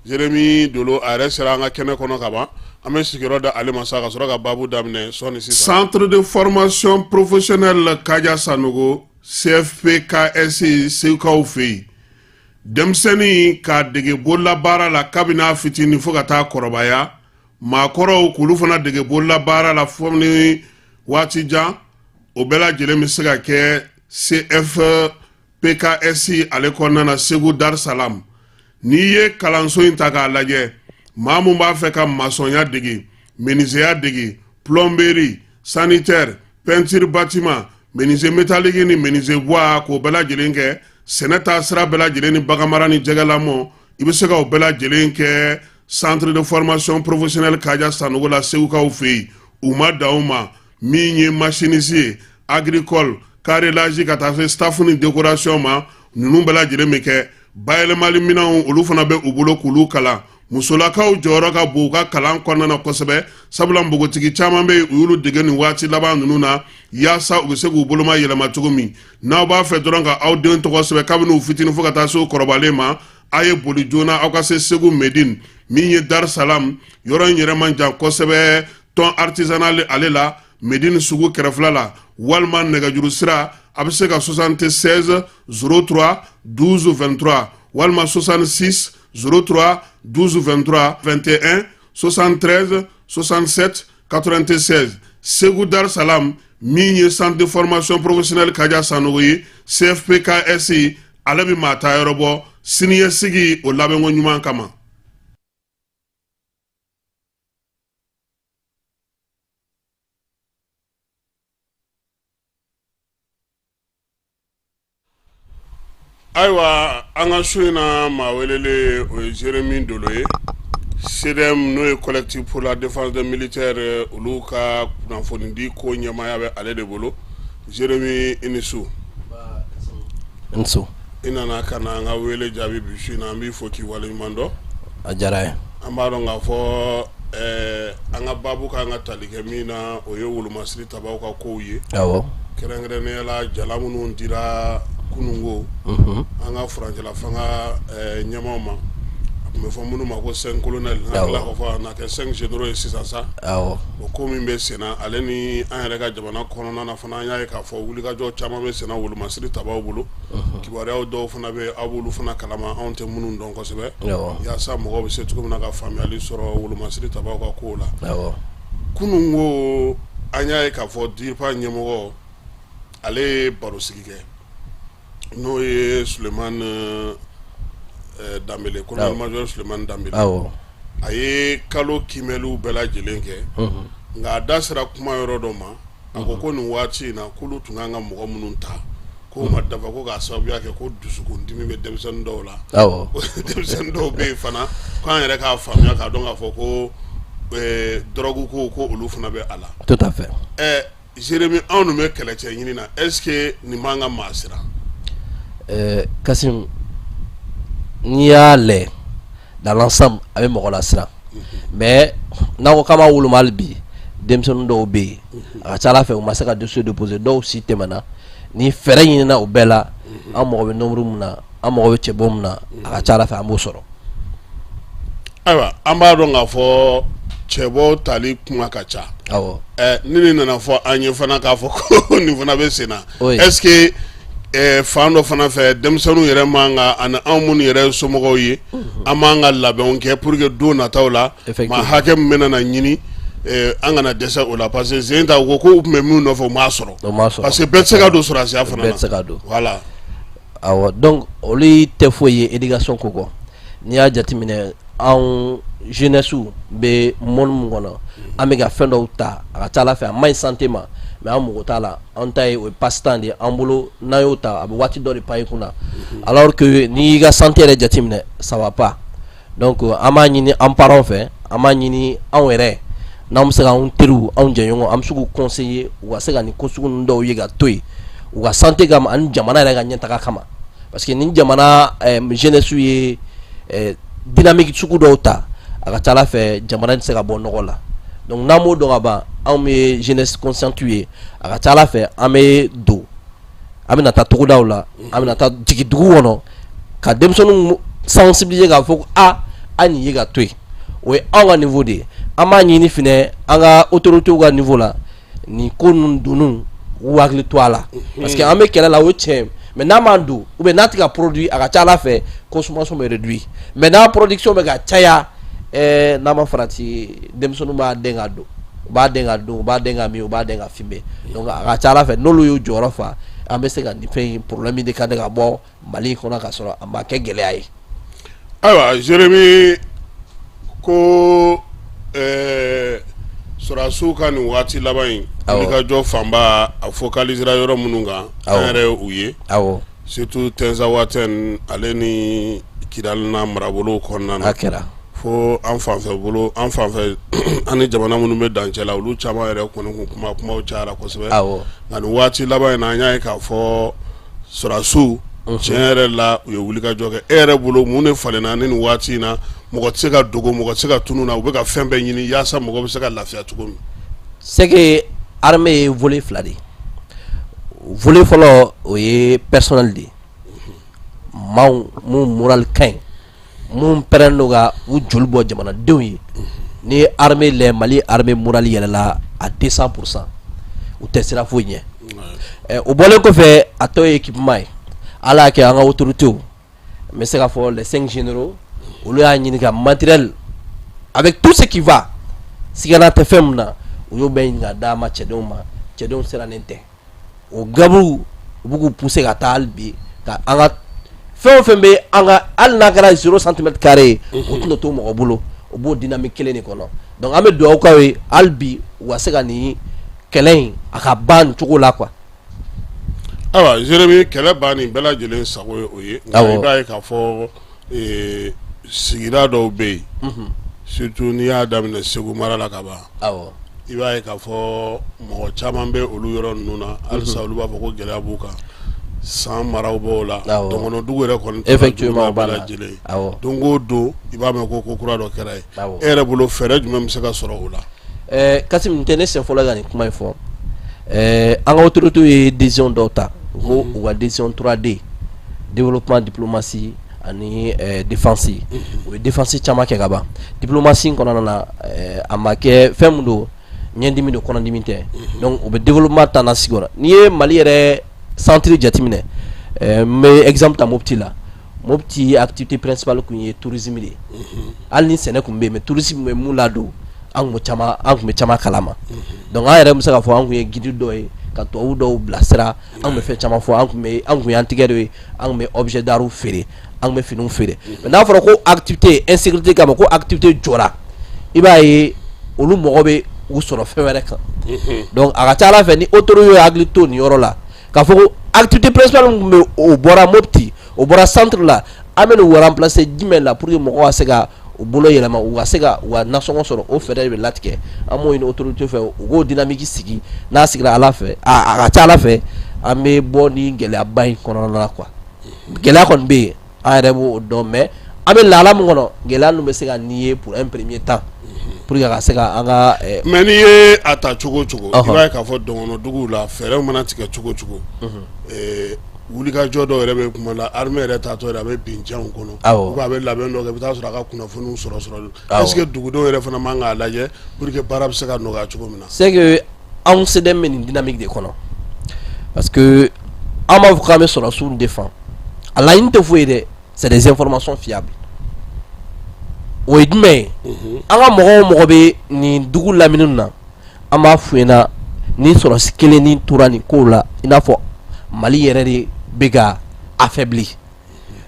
Jérémy Dolo a yɛrɛ sera an ka kɛnɛ kɔnɔ ka ban an bɛ sigiyɔrɔ da ale ma sa ka sɔrɔ ka baabu daminɛ sɔɔni sisan. Centre de formation professionnelle Kaja Sanogo CFPKS Sekaw fɛ yen denmisɛnnin k'a dege bololabaara la kabini a fitinin fo ka taa kɔrɔbaya maakɔrɔw k'olu fana dege bololabaara la fo ni waati jan o bɛɛ lajɛlen bɛ se ka kɛ CFPKS ale kɔnɔna na Segu Dar es Salaam n'i ye kalanso in ta k'a lajɛ maa mun b'a fɛ ka masɔnya dege menuisier dege plomberie sanitaire peinture bâtiment menuisier métallique ni menuisier bois k'o bɛɛ lajɛlen kɛ sɛnɛ taa sira bɛɛ lajɛlen ni baganmara ni jɛgɛlamɔ i bɛ se ka o bɛɛ lajɛlen kɛ centre de formation professionnelle Kaja Sanogo la Segukaw fɛ yen u ma dan o ma min ye machiniste ye agricole carrelage ka taa se staff ni décoration ma ninnu bɛɛ lajɛlen bɛ kɛ bayɛlɛmali minɛnw olu fana bɛ u bolo k'olu kalan musolakaw jɔyɔrɔ ka bon u ka kalan kɔnɔna na kosɛbɛ sabula npogotigi caman bɛ u y'olu dege nin waati laban ninnu na yaasa u bɛ se k'u boloma yɛlɛma cogo min n'aw b'a fɛ dɔrɔn ka aw den tɔgɔ sɛbɛn kabini u fitinin fo ka taa se u kɔrɔbalen ma a ye boli joona aw ka se Segu Medine min ye Dar es Salaam yɔrɔ in yɛrɛ man jan kosɛbɛ tɔn artisanal ale la Medine sugu kɛrɛfɛla la walima nɛgɛjuru sira a bɛ se ka 76 03 12 23 walima 66 03 12 23 21 73 67 96 Ségou Dar Salam min centre de formation professionnelle Kaja Sanogoye CFPKSI ale bi maa taa yɔrɔ bɔ siniɲɛsigi o labɛnko ɲuman kama. Ayiwa an ka so in na maa welele o ye Jérémy Dolo ye CDM n'o ye collectif pour la défense des militaires olu ka kunnafonidi ko ɲɛmaaya bɛ ale de bolo. Jérémy i ni su. Nso. I nana ka na an ka wele jaabi bi su in na an b'i fo k'i waleɲuman dɔn. A diyara ye. An b'a dɔn k'a fɔ an ka baabu kan ka tali kɛ min na o ye wolomasiri tabaw ka kow ye. Awɔ. Kɛrɛnkɛrɛnnenya la jala minnu dira kunungo an ka furancɛla fanga ɲɛmaw ma a tun bɛ fɔ minnu ma ko 5 colonel n'an tila k'a fɔ a na kɛ 5 généraux ye sisan sa o ko min bɛ sen na ale ni an yɛrɛ ka jamana kɔnɔna na fana an y'a ye k'a fɔ wulikajɔ caman bɛ sen na wolomasiri tabaw bolo kibaruyaw dɔw fana bɛ aw b'olu fana kalama anw tɛ minnu dɔn kosɛbɛ yaasa mɔgɔw bɛ se cogo min na ka faamuyali sɔrɔ wolomasiri tabaw ka kow la kunungo an y'a ye k'a fɔ DIRPA ɲɛmɔgɔ ale ye baro sigi kɛ n'o ye Sulemani Danbele colonel major Sulemani Danbele a ye kalo kimɛliw bɛɛ lajɛlen kɛ nka a da sera kuma yɔrɔ dɔ ma a ko nin waati in na k'olu tun kan ka mɔgɔ minnu ta k'o ma dafa ko k'a sababuya kɛ ko dusukundimi bɛ denmisɛnnin dɔw la denmisɛnnin dɔw bɛ yen fana k'an yɛrɛ k'a faamuya k'a dɔn k'a fɔ ko dɔrɔgu ko olu fana bɛ a la. Tout à fait. Jérémy anw dun bɛ kɛlɛcɛ ɲini na est-ce que nin b'an ka maa siran. Kasim n'i y'a lajɛ dans l'ensemble a bɛ mɔgɔ la siran mais n'an ko k'an b'a woloma hali bi denmisɛnnin dɔw bɛ yen a ka ca Ala fɛ u ma se ka dossier déposer dɔw si tɛmɛna ni fɛɛrɛ ɲinina o bɛɛ la an mago bɛ nombre min na an mago bɛ cɛbɔ min na a ka ca Ala fɛ an b'o sɔrɔ. Ayiwa an b'a dɔn k'a fɔ cɛbɔ tali kuma ka ca. Awɔ. Ni nin nana fɔ an ye fana k'a fɔ ko nin fana bɛ sen na est-ce que fan dɔ fana fɛ denmisɛnninw yɛrɛ man ka ani anw minnu yɛrɛ somɔgɔw ye an m'an ka labɛnw kɛ pour que don nataw la maa hakɛ min bɛna na ɲini an kana dɛsɛ o la parce que sen ta ko k'u tun bɛ min nɔfɛ u m'a sɔrɔ parce que bɛɛ tɛ se ka don sɔrɔsiya fana na. Bɛɛ tɛ se ka don. Voilà. Awɔ donc olu tɛ foyi ye éducation ko kɔ n'i y'a jateminɛ anw jeunesse bɛ monde min kɔnɔ an bɛ ka fɛn dɔw ta a ka ca Ala fɛ a maɲi santé ma mais an mago t'a la an ta ye o ye passe-temps de ye an bolo n'an y'o ta a bɛ waati dɔ de pan i kunna alors que n'i y'i ka santé yɛrɛ jateminɛ ça va pas donc an b'a ɲini an parents fɛ an b'a ɲini anw yɛrɛ n'an bɛ se k'anw teriw anw jɛɲɔgɔn an bɛ se k'u conseiller u ka se ka nin ko sugu ninnu dɔw ye ka to yen u ka santé kama ani jamana yɛrɛ ka ɲɛtaga kama parce que ni jamana jeunesse ye dynamique sugu dɔw ta a ka ca Ala fɛ jamana tɛ se ka bɔ nɔgɔ la donc n'an m'o dɔn ka ban anw bɛ jeunesse consciente ye a ka ca Ala fɛ an bɛ don an bɛna taa togodaw la an bɛna taa jigin dugu kɔnɔ ka denmisɛnninw sensibiliser k'a fɔ ko a nin ye ka to yen o ye anw ka niveau de ye an b'a ɲini fɛnɛ an ka autorités ka niveau la nin ko ninnu dunniw u hakili to a la parce que an bɛ kɛlɛ la o ye tiɲɛ mais n'a ma don ou bien n'a tɛ ka produit a ka ca Ala fɛ consommation bɛ réduit mais n'a production bɛ ka caya n'a ma farati denmisɛnninw b'a den ka don u b'a den ka don u b'a den ka min u b'a den ka fumer donc a ka ca Ala fɛ n'olu y'u jɔyɔrɔ fa an bɛ se ka nin fɛn problème de ka de ka bɔ Mali kɔnɔ ka sɔrɔ a ma kɛ gɛlɛya ye. Ayiwa Jérémy ko sɔrɔdasiw ka nin waati laban in wulikajɔ fanba a focalisera yɔrɔ minnu kan an yɛrɛ u ye surtout Tenza Watène ale ni Kidali n'a marabolow kɔnɔna na. A kɛra. Fo an fanfɛ bolo an fanfɛ ani jamana minnu bɛ dancɛ la olu caman yɛrɛ kɔni kun kumaw cayara kosɛbɛ nka nin waati laban in na an y'a ye k'a fɔ sɔrɔdasiw tiɲɛ yɛrɛ la u ye wulikajɔ kɛ e yɛrɛ bolo mun de falenna ni nin waati in na mɔgɔ tɛ se ka dogo mɔgɔ tɛ se ka tunun na u bɛ ka fɛn bɛɛ ɲini yaasa mɔgɔ bɛ se ka lafiya cogo min. c'est que armée ye volet fila de ye volet fɔlɔ o ye personnel de ye maaw mun moral ka ɲi mun pɛrɛn don ka u joli bɔ jamanadenw ye ni ye armée lajɛ Mali armée moral yɛlɛla à 200% u tɛ sira foyi ɲɛ o bɔlen kɔfɛ a tɔ ye équipement ye Ala y'a kɛ an ka autorités n bɛ se k'a fɔ les 5 généraux olu y'a ɲini ka matériel avec tout ce qui va si kana te femna o yo ben nga dama cedon sera nente o gabu bugu pousser ka talbi ka anga fembe anga al nagara 0 cm², o tuno to mo bolo o bo dynamique kele ni kono donc ame do ka we albi wasega ni kelen aka ban chokola quoi. Awa Jérémy kele bani bela jelen sago oye ngai ba ka fo sigira do be surtout ni adam ne segu mara la kaba awo iba ka fo mo chama be olu yoro nuna alsa olu ba ko gele abuka sans maraw bola donc on dugu re kon effectivement bala jelen donc do iba me ko kura do kera ere bolo fere jumem se ka soro ola kasim tene se fola gani kuma ifo en autorité décision d'ota ou décision 3D développement diplomatie ani défense ou défense chama ke gaba diplomatie kono na amake femdo nyendimi do kono dimite donc au développement tana sigora ni mali re centre jatimine mais exemple ta mopti activité principale ku ye tourisme li alni sene kumbe mais tourisme me mulado ang mo chama kalama donc ay re musa ka fo ang ye gidi doy ka to do blasera ang me fe chama fo ang yantigere ang me objet daru fere ang me finu fere mais na fo ko activité insécurité kama ko activité jora ibaye olu mogobe u soro fewere kan donc aga tala fe ni autorité aglito ni yorola ka fo activité principale me o bora mopti o bora centre la amene o remplacer dimela pour que mogo asega o bolo yelama o asega wa nasongo soro o fere be latike amo une autorité fe o dynamique sigi na sigra ala fe aga tala fe ame boni ngele abay kono na quoi gela kon be arebo do mais ame lala mo ngono gela no mesega nié pour un premier temps pour que sega anga mais ni ata chogo iba ka fo dongono dugu la fere mana tike chogo wuli ka jodo rebe kuma la armée reta to rebe pinjan kono ba be laben do ke bita sura ka kuna funu soro est-ce que dugu do rebe fana manga laje pour que barab se ka no ga chogo mina c'est que on se dem une dynamique de kono parce que ama vous quand même sur la sous défend ala inte fouede c'est des informations fiables o idme anga mogo be ni dugu laminuna ama fuena ni sur skele ni turani kola ina fo mali yere de bega affaibli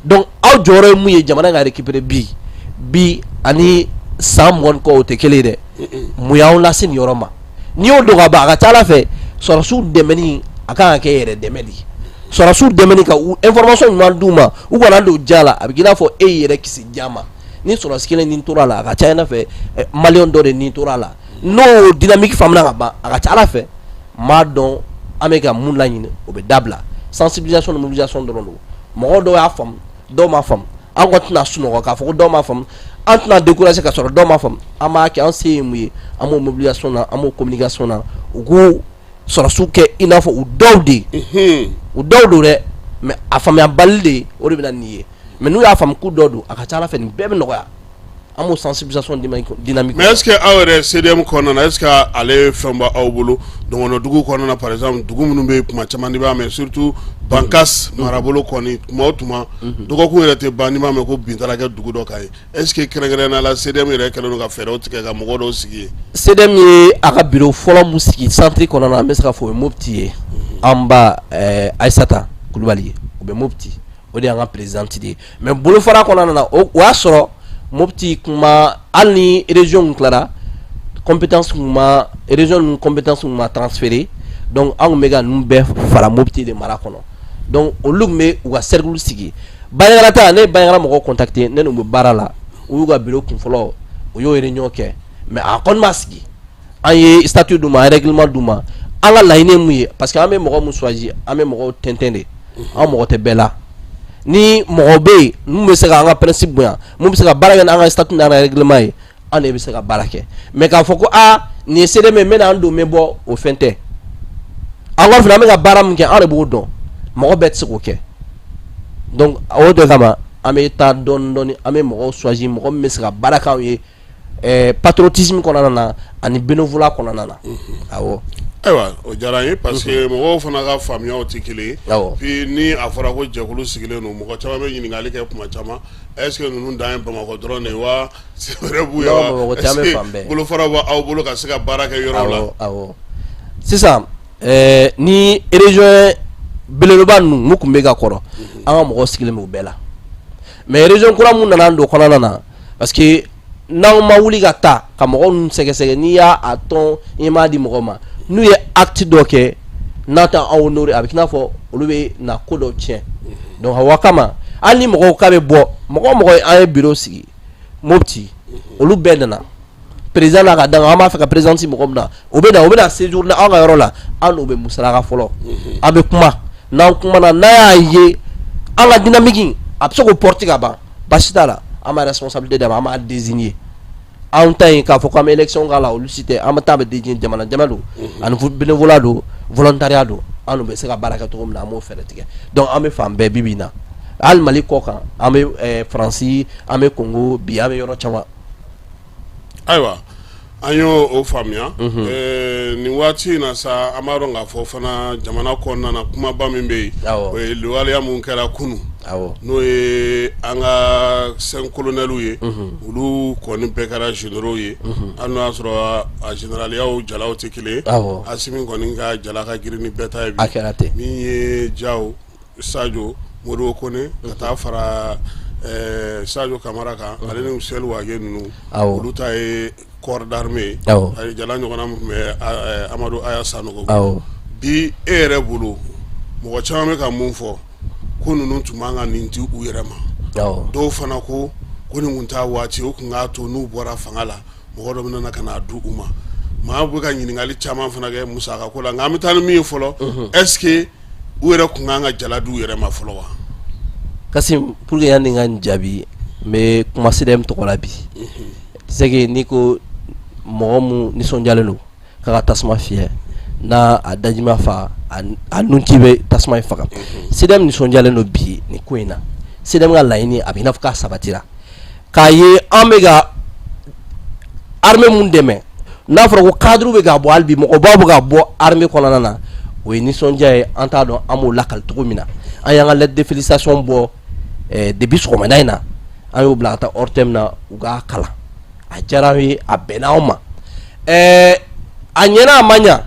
donc aw jore mu ye jamana ga récupérer bi ani samon ko te kele de mu yaw la sin yoroma ni o do ga ba ga tala fe sur su demeni aka ke yere demeli sur su demeni ka information manduma u ko lando jala abigina fo e yere kisi jama ni sur skele ni turala ga china fe malion do de ni turala no dynamique famna ga ba ga tala fe ma don ameka mun la nyine o be dabla sensibilisation de mobilisation de l'eau mo do ya fam do ma fam an ko tna suno ko ka fo do ma fam an tna décourager ka so do ma fam ama ke an se mu amo mobilisation na amo communication na go so suke ina fo u dawdi re mais afam ya balde o re bina nié mais nous ya fam ku dodo aka tala fe ni bebe no ya amo sensibilisation dynamique. Mais est-ce que awre CDM konana est-ce que aller femba awbolo donc on dugu konana par exemple dugu munumbe kuma chamani ba mais surtout bankas marabolo koni motuma dugu ko rete banima me ko bintala ga dugu do kay est-ce que krengre na la CDM re kala no ga fere o tike ga mogo do sigi CDM ye aka bureau folo musiki centre konana mesra fo mopti amba Aissata Koulibaly o be mopti o de anga président ti mais bolo fara konana na o asoro mopti kuma alni région clara compétence kuma région compétence kuma transféré donc ang mega numbe fara mopti de marakono donc o lugme wa cercle sigi bayangrata ne bayangra mo contacter ne no barala o ga bureau kun folo o yo réunion ke mais a kon masigi ay statut duma règlement duma ala layne muye parce que ame mo choisir ame mo tentende am mo te bela ni mogobe nous me sera un principe bien nous me sera baraka un statut dans règlement on est sera baraka mais quand faut que ni essayer de me mettre en do me bo au fente alors finalement ga baram ke en bo don mogobe tsi ko ke donc au de gama ame ta don doni ame mogo choisir mogo me sera baraka patriotisme qu'on a ani bénévolat qu'on a awo ayiwa o diyara n ye parce que mɔgɔw fana ka faamuyaw tɛ kelen ye puis ni a fɔra ko jɛkulu sigilen don mɔgɔ caman bɛ ɲininkali kɛ kuma caman est ce que ninnu dan ye Bamakɔ dɔrɔn de ye wa se wɛrɛ b'u ye wa est ce que bolofara b'aw bolo ka se ka baara kɛ yɔrɔw la. awɔ sisan ni région belebeleba ninnu mun tun bɛ ka kɔrɔ an ka mɔgɔw sigilen bɛ u bɛɛ la mais région kura mun nana don kɔnɔna na parce que n'aw ma wuli ka taa ka mɔgɔw ninnu sɛgɛsɛgɛ n'i y'a tɔn i m'a di mɔgɔ ma n'u ye acte dɔ kɛ n'a tɛ aw honoré a bɛ k'i n'a fɔ olu bɛ na ko dɔ tiɲɛ donc o kama hali ni mɔgɔw k'a bɛ bɔ mɔgɔ an ye bureau sigi Mopti olu bɛɛ nana président n'a ka danga an b'a fɛ ka président si mɔgɔ min na o bɛ na séjour na an ka yɔrɔ la an n'o bɛ musaraka fɔlɔ an bɛ kuma n'an kumana n'a y'a ye an ka dynamique a bɛ se k'o porter ka ban basi t'a la an b'a responsabilité d'a ma an b'a désigner an ta yen k'a fɔ k'an bɛ élection k'a la olu si tɛ an bɛ taa bɛ désigner jamana dɛmɛ don ani bénévolat don volontariat don an n'u bɛ se ka baara kɛ cogo min na an b'o fɛɛrɛ tigɛ donc an bɛ fan bɛɛ bi bi in na hali Mali kɔ kan an bɛ Faransi an bɛ Congo bi an bɛ yɔrɔ caman. ayiwa an y'o faamuya nin waati in na sa an b'a dɔn k'a fɔ fana jamana kɔnɔna na kumaba min bɛ yen o ye lewaleya mun kɛra kunun n'o ye an ka 5 colonels ye olu kɔni bɛɛ kɛra généraux ye hali n'o y'a sɔrɔ a généraliyaw jalaw tɛ kelen ye Asimi kɔni ka jala ka girin ni bɛɛ ta ye bi min ye Jawo Sadio Modibo Kone ka taa fara Sadio Kamara kan ale ni Usel Wage ninnu olu ta ye corps d'armée ye jala ɲɔgɔnna min tun bɛ Amadu Aya Sanogo bi e yɛrɛ bolo mɔgɔ caman bɛ ka mun fɔ ko ninnu tun man ka nin di u yɛrɛ ma dɔw fana ko nin tun t'a waati o tun k'a to n'u bɔra fanga la mɔgɔ dɔ bɛna ka n'a di u ma maa bɛ ka ɲininkali caman fana kɛ musaka ko la nka an bɛ taa ni min ye fɔlɔ est ce que u yɛrɛ tun kan ka jala di u yɛrɛ ma fɔlɔ wa. Kasim pour que yanni n ka nin jaabi n bɛ kuma CDM tɔgɔ la bi c'est que n'i ko mɔgɔ mun nisɔndiyalen don k'a ka tasuma fiyɛ n'a a daji ma fa a nunci bɛ tasuma in faga CDM nisɔndiyalen don bi nin ko in na CDM ka laɲini a bɛ i n'a fɔ k'a sabatira k'a ye an bɛ ka armée mun dɛmɛ n'a fɔra ko cadre bɛ ka bɔ hali bi mɔgɔbaw bɛ ka bɔ armée kɔnɔna na o ye nisɔndiya ye an t'a dɔn an b'o lakali cogo min na an y'an ka lettre de félicitation bɔ depuis sɔgɔmada in na an y'o bila ka taa hors thème na u k'a kalan a diyara an ye a bɛnna anw ma a ɲɛna a ma ɲa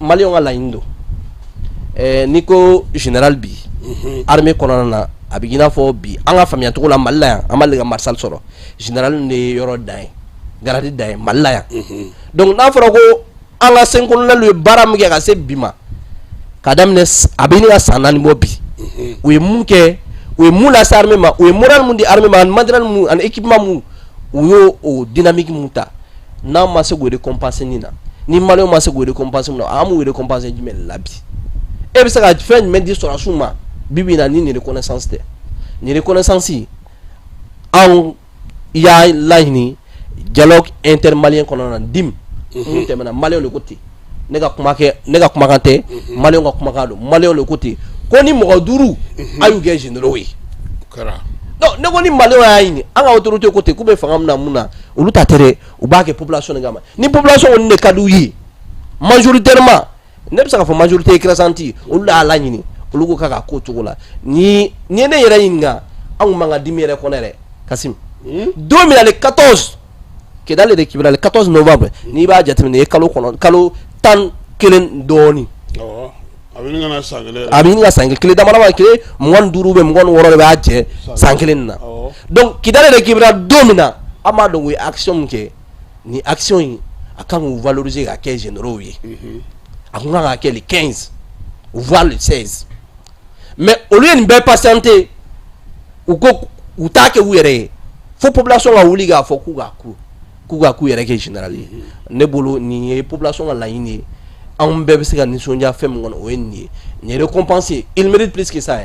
maliyɛnw ka laɲini don n'i ko général bi armée kɔnɔna na a bɛ i n'a fɔ bi an ka faamuya cogo la Mali la yan an b'ale ka marshal sɔrɔ général de ye yɔrɔ dan ye garadi dan ye Mali la yan donc n'a fɔra ko an ka 5 colonels ye baara min kɛ ka se bi ma ka daminɛ a bɛ ɲini ka san 4 bɔ bi u ye mun kɛ u ye mun lase armée ma u ye moral mun di armée ma ani matériel mun ani équipement mun u y'o o dynamique mun ta n'an ma se k'o récompenser nin na ni maliyɛnw ma se k'o récompenser mun na an b'o récompenser jumɛn de la bi e bɛ se ka fɛn jumɛn di sɔrɔdasiw ma bi bi in na ni nin reconnaissance tɛ nin reconnaissance anw y'a laɲini dialogue intermalien kɔnɔna na DIM mun tɛmɛna maliyɛnw de ko ten ne ka kumakan tɛ maliyɛnw ka kumakan don maliyɛnw de ko ten ko ni mɔgɔ 5 a y'u kɛ généraux ye non ne ko ni maliyɛnw y'a ɲini an ka autorité ko ten k'u bɛ fanga min na mun na olu ta tɛ dɛ u b'a kɛ population de kama ni population kɔni de ka d'u ye majoritairement ne bɛ se k'a fɔ majorité écrasante olu de y'a laɲini olu ko k'a ka ko cogo la ni ye ne yɛrɛ ɲininka an kun man ka dimi yɛrɛ kɔnɔ yɛrɛ Kasim don min na le 14 Kidal de Kibra le 14 novembre n'i b'a jateminɛ kalo 11 dɔɔnin a bɛ ɲini ka san kelen a bɛ ɲini ka san kelen damana ma kile 25 bɛ 26 de b'a jɛ san kelen na donc Kidal de Kibra don min na an b'a dɔn u ye action min kɛ ni action in a kan k'u valoriser ka kɛ généraux ye a kun kan ka kɛ le 15 voire le 16 mais olu ye nin bɛɛ patienter u ko u t'a kɛ u yɛrɛ ye fo population ka wuli k'a fɔ k'u ka k'u yɛrɛ kɛ général ye ne bolo nin ye population ka laɲini ye anw bɛɛ bɛ se ka nisɔndiya fɛn min kɔnɔ o ye nin ye nin ye récompense il mérite plus que ça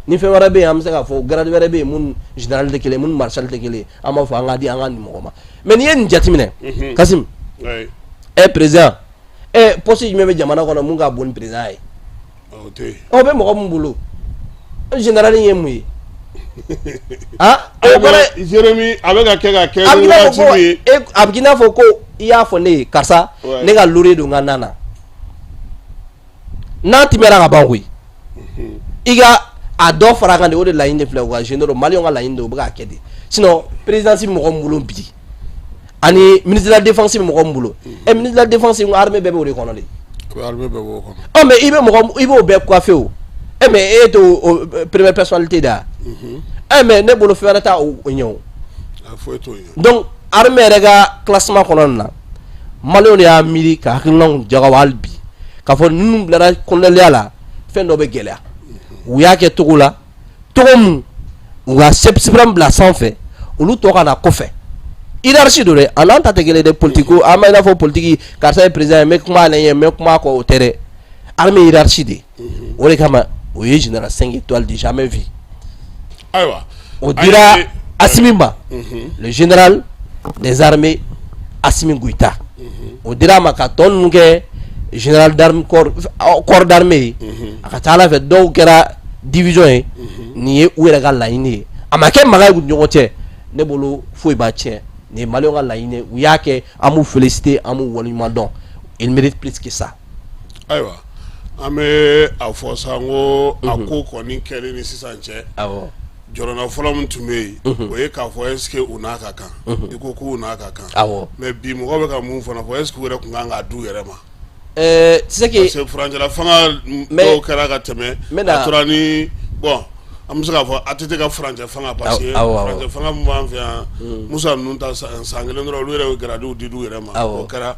ni fɛn wɛrɛ bɛ yen an bɛ se k'a fɔ grade wɛrɛ bɛ yen mun général tɛ kelen mun marshal tɛ kelen an b'a fɔ an ka di an ka nin mɔgɔ ma mais n'i ye nin jateminɛ Kasim président poste jumɛn bɛ jamana kɔnɔ mun ka bon ni président ye o bɛ mɔgɔ min bolo général ye mun ye Jérémy a bɛ ka kɛ waati min ye a bɛ k'i n'a fɔ ko i y'a fɔ ne ye karisa ne ka lore don n ka nan na n'an tɛmɛra ka ban koyi i ka a dɔ fara kan de o de laɲini de filɛ u ka généraux maliyɛnw ka laɲini de o bɛ k'a kɛ de sinon présidence bɛ mɔgɔ min bolo bi ani ministre de la défense bɛ mɔgɔ min bolo ministre de la défense n ko armée bɛɛ b'o de kɔnɔ de. armée bɛɛ b'o kɔnɔ. mais i b'o bɛɛ coiffé o mais e t'o première personnalité da mais ne bolo fɛn wɛrɛ t'a o ɲɛ o. donc armée yɛrɛ ka classement kɔnɔna na maliyɛnw de y'a miiri ka hakilinaw jagaw hali bi k'a fɔ ninnu bilara kɔnɔnaliya la fɛn dɔ bɛ gɛlɛya u y'a kɛ togo la togo min u ka sɛbɛn bila sanfɛ olu tɔ ka na kɔfɛ hiérarchie do dɛ a n'an ta tɛ kelen dɛ politiko an ma i n'a fɔ politiki karisa ye président ye n bɛ kuma ale ɲɛ n bɛ kuma kɔ o tɛ dɛ armée hiérarchie de o de kama o ye général 5 étoiles de jamais vu ayiwa o dira Assimi ma le général des armées Assimi Goïta o dira ma ka tɔ ninnu kɛ général d'armée corps d'armée a ka ca ala fɛ dɔw kɛra division ye nin ye u yɛrɛ ka laɲini ye a ma kɛ maga ye u ni ɲɔgɔn cɛ ne bolo foyi b'a tiɲɛ nin ye maliyɛnw ka laɲini ye u y'a kɛ an b'u féliciter an b'u waleɲuman dɔn il mérite plus que ça. ayiwa an bɛ a fɔ sa n ko a ko kɔni kɛlen ni sisan cɛ jɔrɔna fɔlɔ min tun bɛ yen o ye k'a fɔ est-ce que u n'a ka kan i ko k'u n'a ka kan mais bi mɔgɔ bɛ ka mun fana fɔ est-ce que u yɛrɛ tun kan k'a du yɛrɛ ma. c'est que parce que furancɛla fanga dɔw kɛra ka tɛmɛ a tora ni bon an bɛ se k'a fɔ ATT ka furancɛ fanga parce que furancɛ fanga min b'an fɛ yan Musa ninnu ta san kelen dɔrɔn olu yɛrɛ ye gradiw di du yɛrɛ ma o kɛra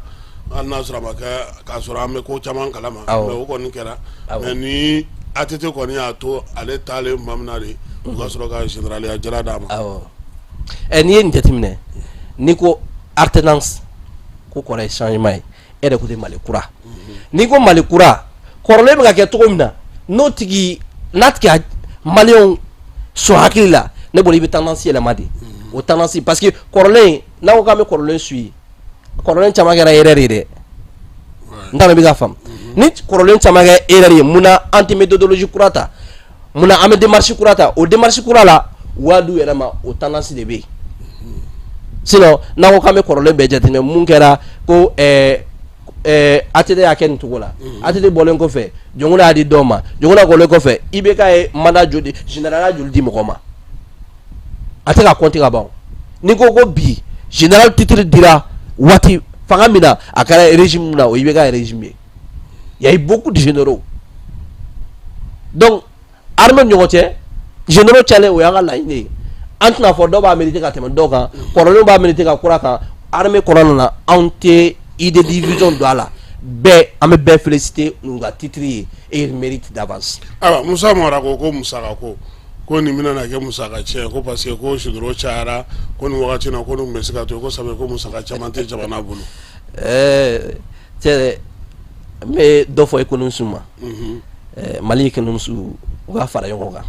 hali n'a sɔrɔ a ma kɛ k'a sɔrɔ an bɛ ko caman kalama mais o kɔni kɛra mais ni ATT kɔni y'a to ale taalen tuma min na de u ka sɔrɔ ka généraliya jala d'a ma. n'i ye nin jateminɛ n'i ko alternance ko kɔrɔ ye changement ye e yɛrɛ ko tɛ Mali kura n'i ko Mali kura kɔrɔlen bɛ ka kɛ cogo min na n'a tigi ka maliyɛnw sɔn hakili la ne bolo i bɛ tendance yɛlɛma de o tendance parce que kɔrɔlen n'an ko k'an bɛ kɔrɔlen suit kɔrɔlen caman kɛra erreur ye dɛ n t'a dɔn i bɛ ka faamu ni kɔrɔlen caman kɛra erreur ye munna an tɛ méthodologie kura ta munna an bɛ démarche kura ta o démarche kura la u y'a di u yɛrɛ ma o tendance de bɛ yen sinon n'an ko k'an bɛ kɔrɔlen bɛɛ jateminɛ mun kɛra ko ATT y'a kɛ nin cogo la ATT bɔlen kɔfɛ Jɔnkuna y'a di dɔw ma Jɔnkuna bɔlen kɔfɛ IBK ye mandat joli général joli di mɔgɔ ma a tɛ ka compter ka ban n'i ko ko bi général titre dira waati fanga min na a kɛra régime min na o IBK régime ye il y a eu beaucoup de généraux donc armée ni ɲɔgɔn cɛ généraux cayalen o y'an ka laɲini ye an tɛna fɔ dɔw b'a mérité ka tɛmɛ dɔw kan kɔrɔlenw b'a mérité ka kura kan armée kɔnɔna na anw tɛ idée division don a la bɛɛ an bɛ bɛɛ féliciter n'u ka titre ye et il mérite d'avance. ayiwa Musa Mara ko ko musaka ko nin bɛna na kɛ musaka tiɲɛ ko parce que ko généraux cayara ko nin wagati na ko nin tun bɛ se ka to ko sabu ko musaka caman tɛ jamana bolo. cɛ n bɛ dɔ fɔ économiste ma Mali économiste u ka fara ɲɔgɔn kan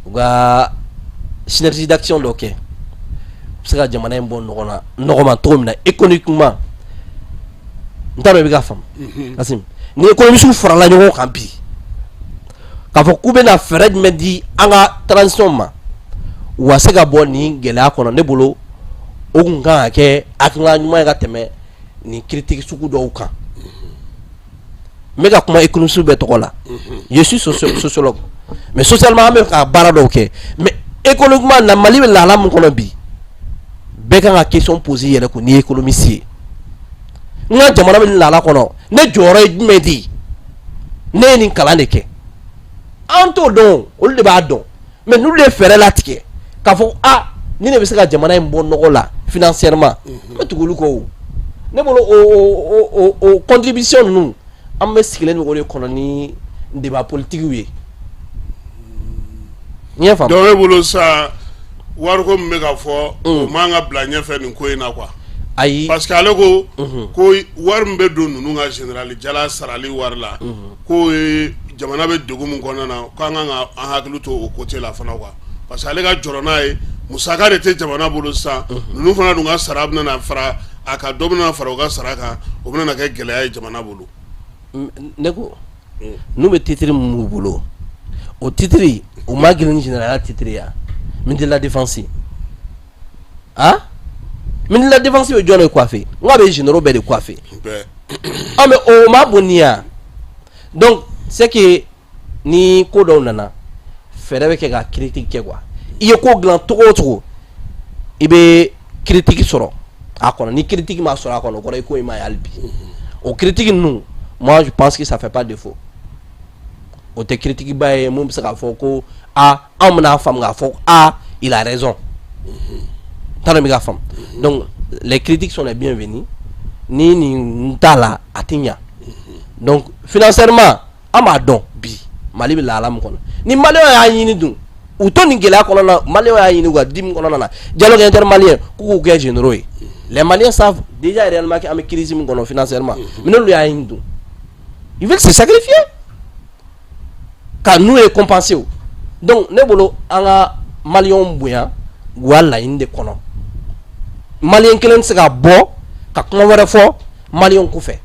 u ka synergie d'action dɔ kɛ u bɛ se ka jamana in bɔ nɔgɔ ma cogo min na économiquement n t'a dɔn i bɛ ka faamu Kasim ni économistes farala ɲɔgɔn kan bi k'a fɔ k'u bɛna fɛɛrɛ jumɛn di an ka transition ma u ka se ka bɔ nin gɛlɛya kɔnɔ ne bolo o tun kan ka kɛ hakilina ɲuman ye ka tɛmɛ nin critique sugu dɔw kan n bɛ ka kuma économistes bɛɛ tɔgɔ la je suis sociologue mais socialement an bɛ ka baara dɔw kɛ mais économiquement na Mali bɛ lahala min kɔnɔ bi bɛɛ kan ka question poser yɛrɛ ko ni économiste ye n ka jamana bɛ nin lahala kɔnɔ ne jɔyɔrɔ ye jumɛn de ye ne ye nin kalan de kɛ an t'o dɔn olu de b'a dɔn mais n'olu ye fɛɛrɛ latigɛ k'a fɔ ni ne bɛ se ka jamana in bɔ nɔgɔ la financièrement n bɛ tugu olu kɔ o ne bolo o contribution ninnu an bɛ sigilen bɛ o de kɔnɔ ni débat politique ye n y'a faamu. donc e bolo sa wariko min bɛ ka fɔ o man ka bila ɲɛfɛ nin ko in na quoi. ayi parce que ale ko wari min bɛ don ninnu ka général jala sarali wari la ko jamana bɛ degun min kɔnɔna na k'an kan ka an hakili to o côté la fana quoi parce que ale ka jɔrɔ n'a ye musaka de tɛ jamana bolo sisan ninnu fana dun ka sara bɛna fara a ka dɔ bɛna fara o ka sara kan o bɛna kɛ gɛlɛya ye jamana bolo. ne ko n'u bɛ titre min b'u bolo o titre o ma gɛlɛn ni général titre ya ministre de la défense ministre de la défense be jɔn de coiffé nga be généraux bɛɛ de coiffé ah mais o ma boniya donc c'est que ni ko dɔw nana fɛɛrɛ bɛ kɛ ka critique kɛ quoi i ye ko dilan togo o togo i bɛ critique sɔrɔ a kɔnɔ ni critique ma sɔrɔ a kɔnɔ o kɔrɔ i ko i ma ye hali bi o critique ninnu moi je pense que ça fait pas défaut o tɛ critique ba ye mun bɛ se k'a fɔ ko ah anw bɛna faamu k'a fɔ ah il a raison t'a dɔn bɛ ka faamu donc les critiques sont les bienvenues ni nin t'a la a tɛ ɲa donc financièrement an b'a dɔn bi Mali bɛ lahala min kɔnɔ ni maliyɛnw y'a ɲini dun u to nin gɛlɛya kɔnɔna na maliyɛnw y'a ɲini u ka dimi kɔnɔna na dialogue intermalien k'u k'u kɛ généraux ye les maliens savent déjà réellement que an bɛ crise min kɔnɔ financièrement mais n'olu y'a ɲini dun ils veulent se sacrifier ka n'u ye compenser o donc ne bolo an ka maliyɛnw bonya u ka laɲini de kɔnɔ maliyɛn kelen tɛ se ka bɔ ka kuma wɛrɛ fɔ maliyɛnw kɔfɛ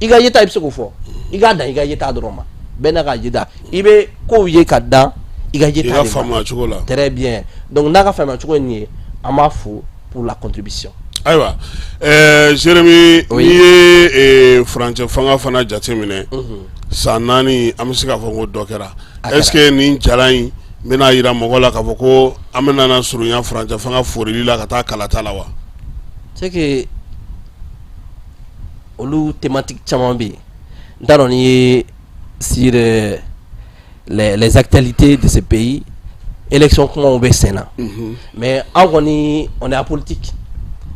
i ka yeta i bɛ se k'o fɔ i k'a dan i ka yeta dɔrɔn ma bɛɛ n'a ka yeta i bɛ kow ye ka dan i ka yeta de ma très bien donc n'a ka faamuya cogo ye nin ye an b'a fo pour la contribution. Ayiwa Jérémy n'i ye furancɛ fanga fana jateminɛ san 4 an bɛ se k'a fɔ ko dɔ kɛra est ce que nin jalan in bɛna yira mɔgɔ la k'a fɔ ko an bɛna na surunya furancɛ fanga forili la ka taa kalata la wa. c'est que olu thématique caman bɛ yen n t'a dɔn n'i ye sur les actualités de ce pays élection kumaw bɛ sen na mais an kɔni on est apolitique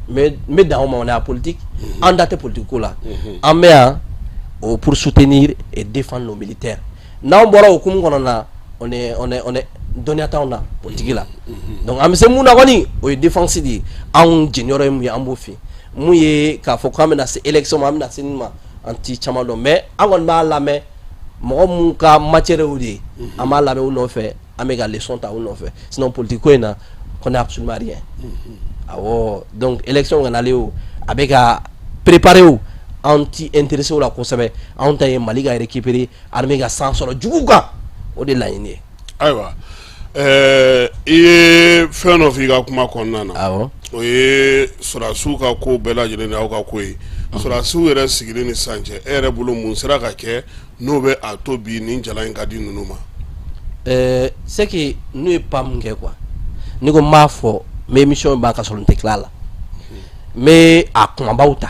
mais dans on est apolitique an da tɛ politique ko la an bɛ yan pour soutenir et défendre nos militaires n'an bɔra okumu kɔnɔ na on est dɔnniya t'anw na politique la donc an bɛ se mun na kɔni o ye défense de ye anw jɛnyɔrɔ ye mun ye an b'o fɛ mun ye k'a fɔ k'an bɛna se élection ma an bɛna se nin ma an ti caman dɔn mais an kɔni b'a lamɛn mɔgɔ mun ka matière de ye an b'a lamɛn u nɔfɛ an bɛ ka leçon ta u nɔfɛ sinon politique ko in na connaît absolument rien awɔ donc élection kana ale o a bɛ ka préparer o an ti intéressé o la kosɛbɛ anw ta ye Mali ka récupérer armée ka san sɔrɔ jugu kan o de laɲini ye. Ayiwa i ye fɛn dɔ f'i ka kuma kɔnɔna na o ye sɔrɔdasiw ka ko bɛɛ lajɛlen ni aw ka ko ye sɔrɔdasiw yɛrɛ sigilen ni sisan cɛ e yɛrɛ bolo mun sera ka kɛ n'o bɛ a to bi nin jalan in ka di ninnu ma. c'est que n'u ye pas mun kɛ quoi ni ko n b'a fɔ n bɛ émission ban ka sɔrɔ n tɛ tila a la n bɛ a kumabaw ta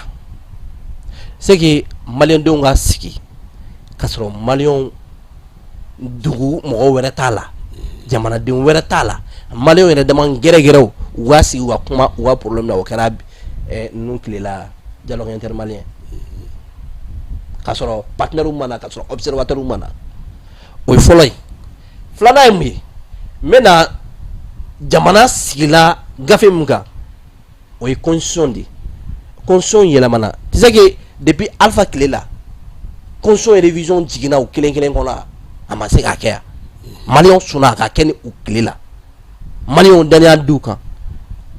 c'est que maliyɛndenw ka sigi ka sɔrɔ maliyɛnw dugu mɔgɔw wɛrɛ t'a la jamanadenw wɛrɛ t'a la maliyɛnw yɛrɛ dama gɛrɛgɛrɛw u ka sigi u ka kuma u ka problème na o kɛra ninnu tilela dialogue intermalien ka sɔrɔ partenaires ma na ka sɔrɔ observateurs ma na o ye fɔlɔ ye filanan ye mun ye n bɛna jamana sigila gafe min kan o ye constitution de ye constitution yɛlɛmana tu sais que depuis Alpha tile la constitution ye révision jiginna o kelen kelen kɔnɔ a ma se k'a kɛ yan maliyɛnw sɔnna a ka kɛ ni o tile la maliyɛnw daniya d'u kan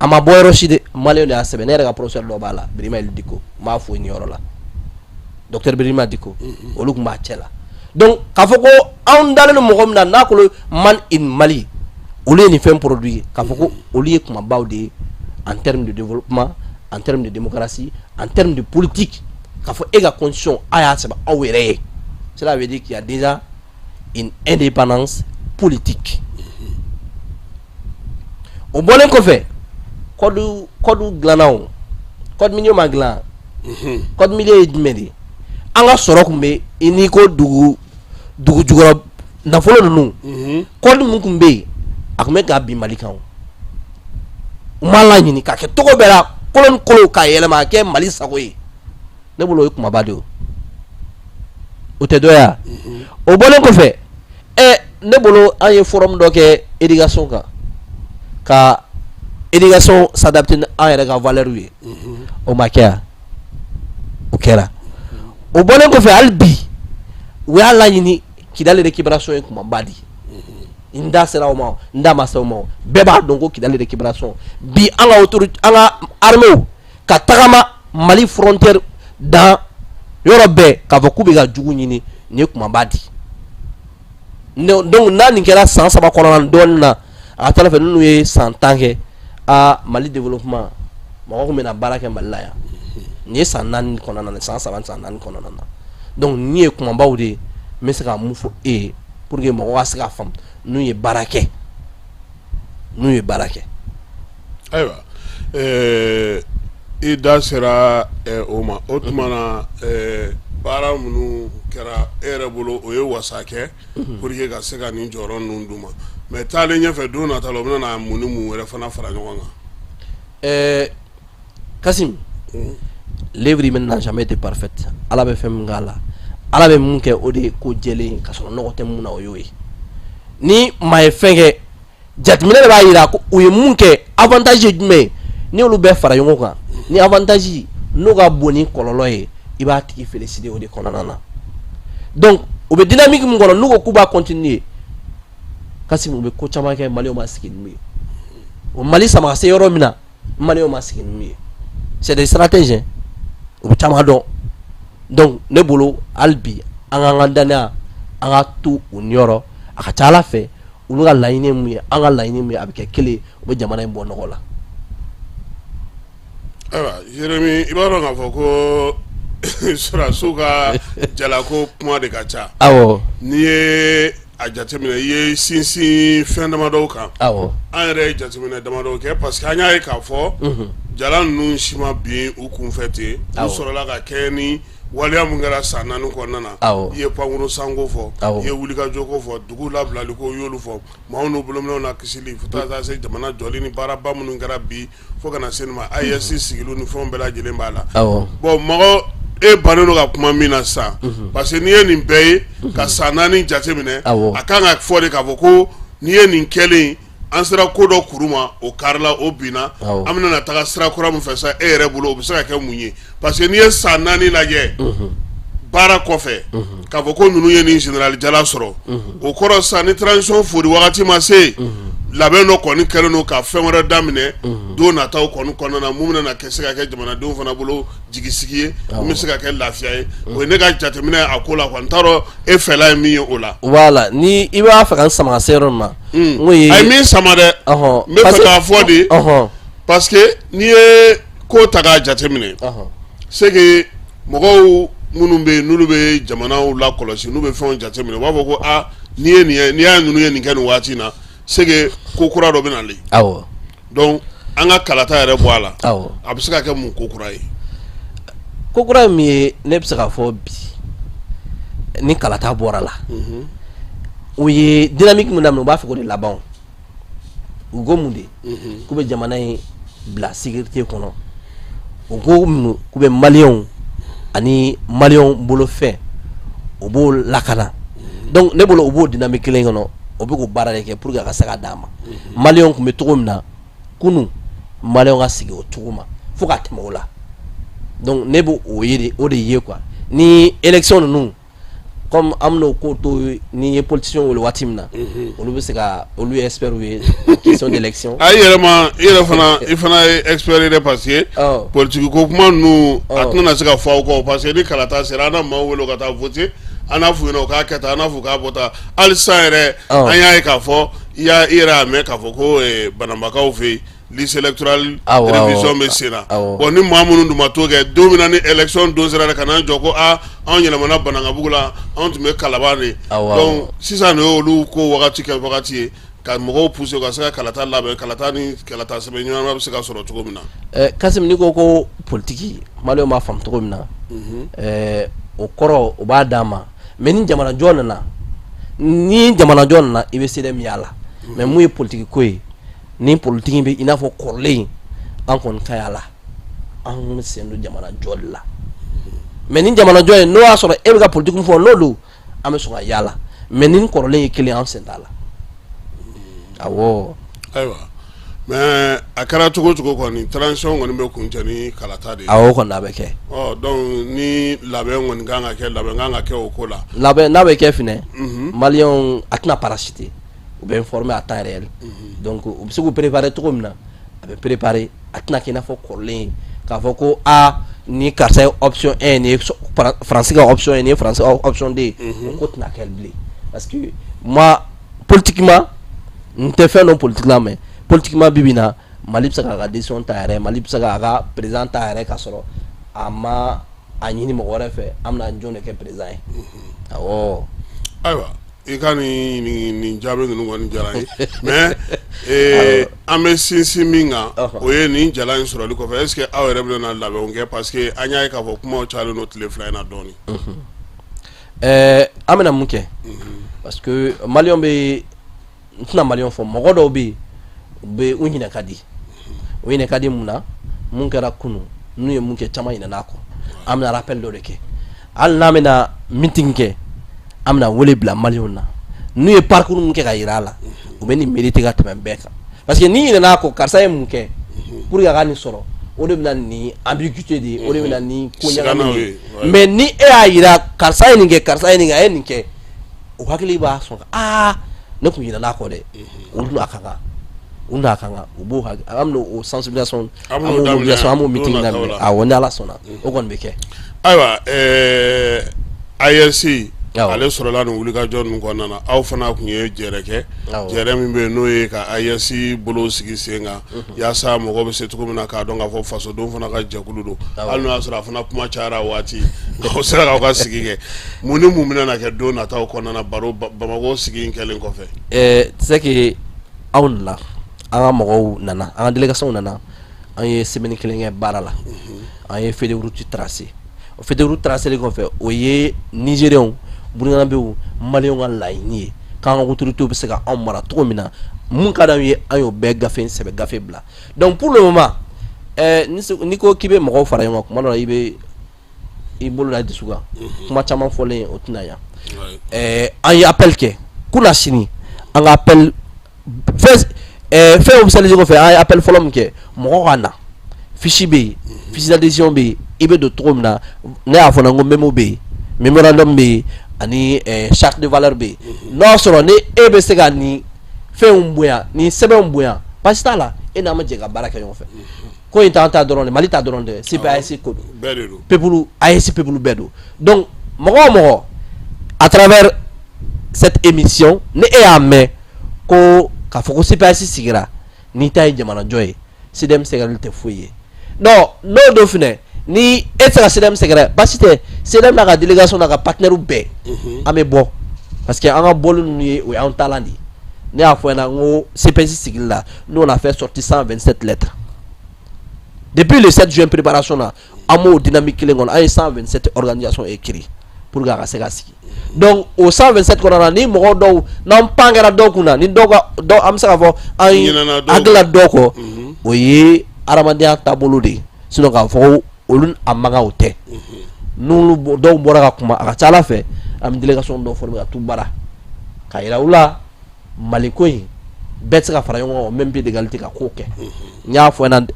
a ma bɔ yɔrɔ si de maliyɛnw de y'a sɛbɛn ne yɛrɛ ka professeur dɔ b'a la Birima Diko n b'a fo nin yɔrɔ la docteur Birima Diko olu tun b'a cɛ la donc k'a fɔ ko anw dalen don mɔgɔ min na n'a ko man in Mali olu ye nin fɛn produit ye k'a fɔ ko olu ye kumabaw de ye en termes de développement en termes de démocratie en termes de politique k'a fɔ e ka constitution a y'a sɛbɛn aw yɛrɛ ye cela veut dire qu'il y a déjà une indépendance politique o bɔlen kɔfɛ code dilanna o code minier ma dilan code minier ye jumɛn de ye an ka sɔrɔ tun bɛ i n'i ko dugu jukɔrɔ nafolo ninnu code min tun bɛ yen a tun bɛ k'a bin Mali kan o u m'a laɲini k'a kɛ cogo bɛɛ la kolo ni kolo k'a yɛlɛma k'a kɛ Mali sago ye ne bolo o ye kumaba de ye o tɛ dɔ ye wa o bɔlen kɔfɛ ne bolo an ye forum dɔ kɛ éducation kan ka éducation s'adapter an yɛrɛ ka valeur ye o ma kɛ yan o kɛra o bɔlen kɔfɛ hali bi u y'a laɲini Kidali récupération ye kumaba de ye n da sera o ma n da ma se o ma bɛɛ b'a dɔn ko Kidali récupération bi an ka autorité an ka armée ka tagama Mali frontière dans yɔrɔ bɛɛ k'a fɔ k'u bɛ ka jugu ɲini nin ye kumaba de ye donc n'a nin kɛra san 3 kɔnɔna na dɔɔnin na a ka taa fɛ n'u ye san 10 kɛ Mali développement mɔgɔ kun bɛna baara kɛ Mali la yan nin ye san 4 kɔnɔna na san 3 san 4 kɔnɔna na donc ni ye kumabaw de n bɛ se ka mun fɔ e ye pour que mɔgɔw ka se ka faamu n'u ye baara kɛ ayiwa i da sera o ma o tuma na baara minnu kɛra e yɛrɛ bolo o ye wasa kɛ pour que ka se ka nin jɔyɔrɔ ninnu d'u ma mais taalen ɲɛfɛ don nata la o bɛna mun ni mun wɛrɛ fana fara ɲɔgɔn kan Kasim l'œuvre humaine n'a jamais été parfaite Ala bɛ fɛn min k'a la Ala bɛ mun kɛ o de ye ko jɛlen ka sɔrɔ nɔgɔ tɛ mun na o y'o ye ni maa ye fɛn kɛ jateminɛ de b'a yira ko u ye mun kɛ avantage ye jumɛn ye ni olu bɛɛ fara ɲɔgɔn kan ni avantage n'o ka bon ni kɔlɔlɔ ye i b'a tigi féliciter o de kɔnɔna na donc o bɛ dynamique min kɔnɔ n'u ko k'u b'a continuer Kasim u bɛ ko caman kɛ Maliyɛnw ma sigi n'u ye o Mali sama ka se yɔrɔ min na Maliyɛnw ma sigi n'u ye c'est des stratèges u bɛ caman dɔn donc ne bolo hali bi an k'an ka danaya an ka to u niyɔrɔ a ka ca Ala fɛ olu ka laɲini ye mun ye an ka laɲini ye mun ye a bɛ kɛ kelen u bɛ jamana in bɔ nɔgɔ la. ayiwa Jérémy i b'a dɔn k'a fɔ ko Sɔrasiw ka jalako kuma de ka ca n'i ye a jateminɛ i ye sinsin fɛn damadɔw kan an yɛrɛ ye jateminɛ damadɔw kɛ parce que an y'a ye k'a fɔ jala ninnu si ma bin u kunfɛ ten u sɔrɔla ka kɛ ni waliya mun kɛra san 4 kɔnɔna na i ye pankuru sanko fɔ i ye wulikajɔko fɔ dugu labilali ko y'olu fɔ maaw n'u bolominɛw na kisili fo taa se jamana jɔli ni baaraba minnu kɛra bi fo kana se nin ma AES sigiliw ni fɛnw bɛɛ lajɛlen b'a la bon mɔgɔ e bannen don ka kuma min na sisan parce que n'i ye nin bɛɛ ye ka san 4 jateminɛ a kan ka fɔ de k'a fɔ ko n'i ye nin kɛlen an sera ko dɔ kuru ma o karila o binna an bɛna na taga sira kura min fɛ sa e yɛrɛ bolo o bɛ se ka kɛ mun ye parce que n'i ye san 4 lajɛ baara kɔfɛ k'a fɔ ko ninnu ye nin général Jala sɔrɔ o kɔrɔ sisan ni transition fori wagati ma se labɛn dɔ kɔni kɛlen don ka fɛn wɛrɛ daminɛ don nataw kɔni kɔnɔna na mun bɛna se ka kɛ jamanadenw fana bolo jigisigi ye mun bɛ se ka kɛ lafiya ye o ye ne ka jateminɛ a ko la quoi n t'a dɔn e fɛla ye min ye o la. voilà ni i b'a fɛ ka n sama ka se yɔrɔ min ma. a ye min sama dɛ n bɛ fɛ k'a fɔ de parce que n'i ye ko ta k'a jateminɛ c'est que mɔgɔw minnu bɛ yen n'olu bɛ jamanaw lakɔlɔsi n'u bɛ fɛnw jateminɛ u b'a fɔ ko n'i y'a ninnu ye nin kɛ nin waati in na c'est que ko kura dɔ bɛ nalen donc an ka kalata yɛrɛ bɔ a la a bɛ se ka kɛ mun ko kura ye. ko kura min ye ne bɛ se k'a fɔ bi ni kalata bɔra la o ye dynamique min daminɛ u b'a fɛ k'o de laban u ko mun de k'u bɛ jamana in bila sécurité kɔnɔ u ko mun k'u bɛ maliyɛnw ani maliyɛnw bolo fɛn o b'o lakana donc ne bolo u b'o dynamique kelen kɔnɔ o bɛ k'o baara de kɛ pour que a ka se ka d'a ma maliyɛnw tun bɛ cogo min na kunun maliyɛnw ka sigi o cogo ma fo ka tɛmɛ o la donc ne b'o o de ye quoi ni élection ninnu comme an bɛna o ko to ni ye politicien wele waati min na olu bɛ se ka olu ye expert ye question d'élection. i yɛrɛ fana ye expert ye dɛ parce que politique ko kuma ninnu a tɛna se ka fɔ aw kɔ parce que ni kalata sera an na maaw wele ka taa voter an n'a f'u ɲɛna u k'a kɛ tan an n'a f'u k'a bɔ tan hali sisan yɛrɛ an y'a ye k'a fɔ i yɛrɛ y'a mɛn k'a fɔ ko bananbakaw fɛ yen liste électorale révision bɛ sen na bon ni maa minnu dun ma t'o kɛ don min na ni élection don sera de ka n'an jɔ ko anw yɛlɛmana Banankabugu la anw tun bɛ Kalaban de donc sisan de y'olu ko wagati kɛ wagati ye ka mɔgɔw pousser ka se ka kalata labɛn kalata ni kalata sɛbɛn ɲɔgɔnna bɛ se ka sɔrɔ cogo min na. Kasim ni ko politique maliyɛnw b'a faamu cogo min na o kɔrɔ o b'a d'an ma mais ni jamanajɔ nana i bɛ se dɛ min y'a la mais mun ye politique ko ye ni politique bɛ i n'a fɔ kɔrɔlen an kɔni ka y'a la an sen don jamanajɔ de la mais ni jamanajɔ ye n'o y'a sɔrɔ e bɛ ka politique fɔ n'o don an bɛ sɔn ka y'a la mais ni kɔrɔlen ye kelen an sen t'a la awɔ. ayiwa mais a kɛra cogo o cogo kɔni transition kɔni bɛ kuncɛ ni kalata de ye. awɔ kɔni a bɛ kɛ. donc ni labɛn kɔni kan ka kɛ labɛn kan ka kɛ o ko la. labɛn n'a bɛ kɛ fɛnɛ maliyɛnw a tɛna parasiter u bɛ informer à temps réel donc u bɛ se k'u préparer cogo min na a bɛ préparer a tɛna kɛ i n'a fɔ kɔrɔlen ye k'a fɔ ko ni karisa ye option 1 ni ye faransi ka option 1 ni ye faransi ka option 2 o ko tɛna kɛ bilen parce que moi politiquement n tɛ fɛn dɔn politique la mais politiquement bi bi in na Mali bɛ se k'a ka décision ta yɛrɛ Mali bɛ se k'a ka président ta yɛrɛ ka sɔrɔ a ma a ɲini mɔgɔ wɛrɛ fɛ an bɛna jɔn de kɛ président ye awɔ ayiwa i ka nin jaabi ninnu kɔni diyara n ye mais an bɛ sinsin min kan o ye nin jala in sɔrɔli kɔfɛ est ce que aw yɛrɛ bɛna labɛnw kɛ parce que an y'a ye k'a fɔ kumaw cayalen don tile fila in na dɔɔni an bɛna mun kɛ parce que maliyɛnw bɛ n tɛna maliyɛnw fɔ mɔgɔ dɔw bɛ yen u bɛ u ɲinɛ ka di u ɲinɛ ka di mun na mun kɛra kunun n'u ye mun kɛ caman ɲinɛna a kɔ an bɛna rappel dɔ de kɛ hali n'an bɛna meeting kɛ an bɛna wele bila maliyɛnw na n'u ye parcours mun kɛ ka yira a la u bɛ nin mériter ka tɛmɛ bɛɛ kan parce que ni ɲinɛna a kɔ karisa ye mun kɛ pour que a ka nin sɔrɔ o de bɛna nin ambiguïté de ye o de bɛna nin ko ɲagami ye mais ni e y'a yira karisa ye nin kɛ karisa ye nin kɛ a ye nin kɛ o hakili b'a sɔn ne kun ɲinɛna a kɔ dɛ o dun a ka kan u n'a kan kan u b'o hakili an bɛna o sensibilisation an b'o meeting daminɛ awɔ ni Ala sɔnna o kɔni bɛ kɛ ayiwa AES ale sɔrɔla nin wulikajɔ ninnu kɔnɔna na aw fana kun ye jɛrɛ kɛ jɛrɛ min bɛ yen n'o ye ka AES bolo sigi sen kan yaasa mɔgɔ bɛ se cogo min na k'a dɔn k'a fɔ fasodenw fana ka jɛkulu don hali n'o y'a sɔrɔ a fana kuma cayara waati aw sera k'aw ka sigi kɛ mun ni mun bɛna kɛ don nataw kɔnɔna na baro Bamako sigi in kɛlen kɔfɛ c'est que aw nana an ka mɔgɔw nana an ka délégation nana an ye semaine kelen kɛ baara la an ye feuille de route tracé o feuille de route tracé kɔfɛ o ye Nigériens Burkinabéw Maliens ka laɲini ye k'an ka autorités bɛ se ka anw mara cogo min na mun ka d'anw ye an y'o bɛɛ gafe sɛbɛn gafe bila donc pour le moment n'i ko k'i bɛ mɔgɔw fara ɲɔgɔn kan kuma dɔ la i bɛ i bolo da dusu kan kuma caman fɔlen o tɛna yan an ye appel kɛ kunna sini an ka appel fɛn officialisé kɔfɛ an ye appel fɔlɔ min kɛ mɔgɔ ka na fiche bɛ yen fiche d'adhésion bɛ yen i bɛ don cogo min na ne y'a fɔ n ko mémo bɛ yen mémorandum bɛ yen ani charte de valeur bɛ yen n'o y'a sɔrɔ ni e bɛ se ka nin fɛnw bonya nin sɛbɛnw bonya baasi t'a la e n'an bɛ jɛ ka baara kɛ ɲɔgɔn fɛ ko in t'an ta dɔrɔn de Mali ta dɔrɔn de CPAS ko don peuple AES peuple bɛɛ don donc mɔgɔ o mɔgɔ à travers cette émission ni e y'a mɛn ko k'a fɔ ko CPAS sigira n'i ta ye jamanajɔ ye CDM sɛgɛrɛli tɛ foyi ye non n'o don fɛnɛ ni e tɛ se ka CDM sɛgɛrɛ baasi tɛ CDM n'a ka délégation n'a ka partenaire bɛɛ an bɛ bɔ parce que an ka bɔli ninnu ye o y'an taalan de ye ne y'a fɔ ɲɛna n ko CPAS sigili la nous on a fait sortir 127 lettres depuis le 7 juin préparation na an m'o dynamique kelen kɔnɔ an ye 127 organisations écrit pour que a ka se ka sigi donc o 127 kɔnɔna na ni mɔgɔ dɔw n'an pan kɛra dɔw kunna ni dɔw an bɛ se k'a fɔ an ye hakilila dɔw kɔ o ye adamadenya taabolo de ye sinon k'a fɔ ko olu a man kan o tɛ n'olu dɔw bɔra ka kuma a ka ca Ala fɛ an bɛ délégation dɔw former ka t'u bara ka yira u la Mali ko in bɛɛ tɛ se ka fara ɲɔgɔn kan même pied d'égalité ka ko kɛ n y'a fɔ ɲɛna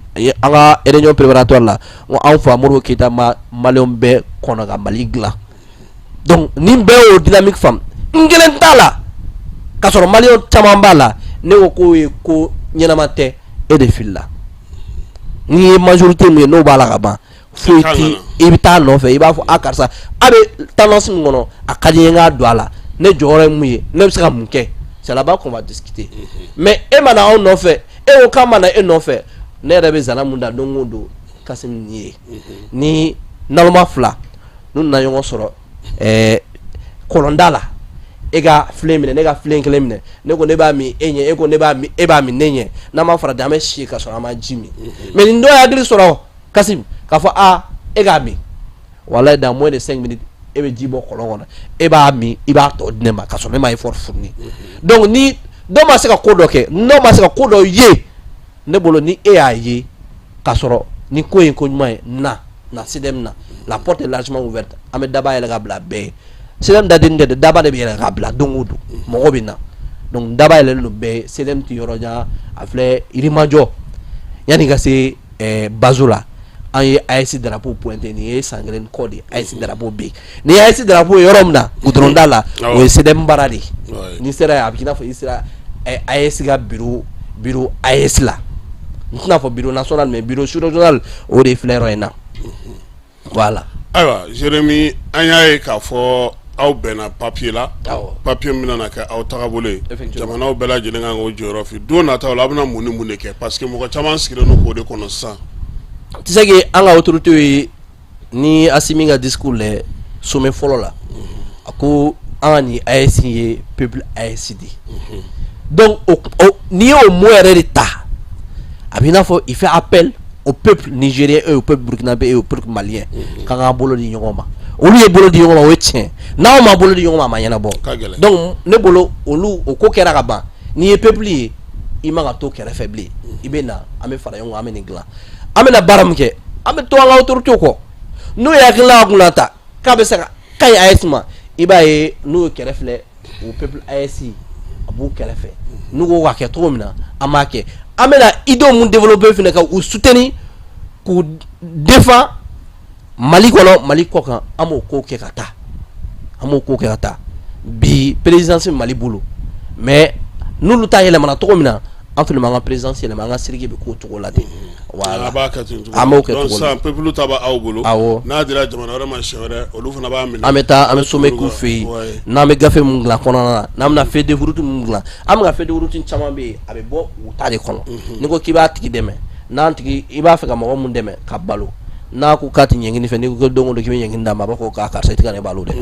an ka réunion préparatoire la n ko anw fa Modibo Keyita ma Maliens bɛɛ kɔnɔ ka Mali dilan donc ni bɛɛ y'o dynamique faamu n kelen t'a la k'a sɔrɔ Maliens caman b'a la ne ko k'o ye ko ɲɛnama tɛ e de filila n'i ye majorité min ye n'o b'a la ka ban foyi ti i bɛ taa nɔfɛ i b'a fɔ a karisa a bɛ tendance min kɔnɔ a ka di n ye n k'a don a la ne jɔyɔrɔ ye mun ye ne bɛ se ka mun kɛ c'est là-bas qu'on va discuter mais e mana anw nɔfɛ e ko k'a mana e nɔfɛ ne yɛrɛ bɛ zana mun da don o don Kassim ye ni naloma fila n'u nana ɲɔgɔn sɔrɔ kɔlɔnda la e ka filen minɛ ne ka filen kelen minɛ ne ko ne b'a min e ɲɛ e ko ne b'a min e b'a min ne ɲɛ n'an ma fara de an bɛ si ka sɔrɔ an ma ji min mais nin dɔ ye hakili sɔrɔ Kassim k'a fɔ e k'a min walayi dans moins de 5 minutes e bɛ ji bɔ kɔlɔn kɔnɔ e b'a min i b'a tɔ di ne ma k'a sɔrɔ ne ma effort fourni donc ni dɔ ma se ka ko dɔ kɛ n'o ma se ka ko dɔ ye ne bolo ni e y'a ye k'a sɔrɔ ni ko in ko ɲuman ye na CDM na la porte est largement ouverte an bɛ daba yɛlɛ ka bila bɛɛ ye CDM daden tɛ daba de bɛ yɛlɛ ka bila don o don mɔgɔ bɛ na donc daba yɛlɛlen don bɛɛ ye CDM ti yɔrɔ jan a filɛ Yirimajɔ yanni ka se Bazo la an ye AES drapeau pointé nin ye san kelen kɔ de AES drapeau bɛ yen ni AES drapeau ye yɔrɔ min na goudron da la o ye CDM baara de ye n'i sera ye a bɛ k'i n'a fɔ i sera AES ka bureau AES la n tɛna fɔ bureau national mais bureau sous-régional o de filɛ yɔrɔ in na voilà. ayiwa Jérémy an y'a ye k'a fɔ aw bɛnna papier la papier min bɛna kɛ aw tagabolo ye jamanaw bɛɛ lajɛlen kan k'o jɔyɔrɔ fi don nataw la a bɛna mun ni mun de kɛ parce que mɔgɔ caman sigilen don k'o de kɔnɔ sisan. tu sais que an ka autorité ye ni Assimi ka discours lɛ sommet fɔlɔ la a ko an ka ni AES ye peuple AES de donc n'i y'o mot yɛrɛ de ta a b'i n'a fɔ il fait appel au peuple nigérien et au peuple burkinabé et au peuple malien k'an k'an bolo di ɲɔgɔn ma olu ye bolo di ɲɔgɔn ma o ye tiɲɛ n'aw ma bolo di ɲɔgɔn ma a ma ɲɛnabɔ donc ne bolo olu o ko kɛra ka ban n'i ye peuple ye i man ka to kɛrɛfɛ bilen i bɛ na an bɛ fara ɲɔgɔn kan an bɛ nin dilan an bɛ na baara min kɛ an bɛ to an ka autorité kɔ n'o ye hakilina ka kunna ta k'a bɛ se ka ɲi AES ma i b'a ye n'o ye kɛrɛ filɛ o peuple AES a b'u kɛrɛfɛ n'u ko k'a kɛ cogo min na an b'a kɛ an bɛ na idée mun développer fana ka u soutenir k'u défend Mali kɔnɔ Mali kɔ kan an b'o ko kɛ ka taa an b'o ko kɛ ka taa bi présidence Mali bolo mais n'olu ta yɛlɛmana cogo min na an fana m'an ka présidence yɛlɛma an ka siriki bɛ k'o cogo la ten voilà an b'o kɛ cogo la donc sisan peuple ta b'aw bolo n'a dira jamana wɛrɛ ma siɲɛ wɛrɛ olu fana b'a minɛ an bɛ taa an bɛ sommet k'u fɛ yen n'an bɛ gafe mun dilan kɔnɔna na n'an bɛna feuille de route mun dilan an bɛ ka feuille de route caman bɛ yen a bɛ bɔ u ta de kɔnɔ n'i ko k'i b'a tigi dɛmɛ n'an tigi i b'a fɛ ka mɔgɔ mun dɛmɛ ka balo n'a ko k'a ti ɲɛɲini fɛ n'i ko don o don k'i bɛ ɲɛɲini d'a ma a b'a fɔ k'a karisa i tɛ ka ne balo dɛ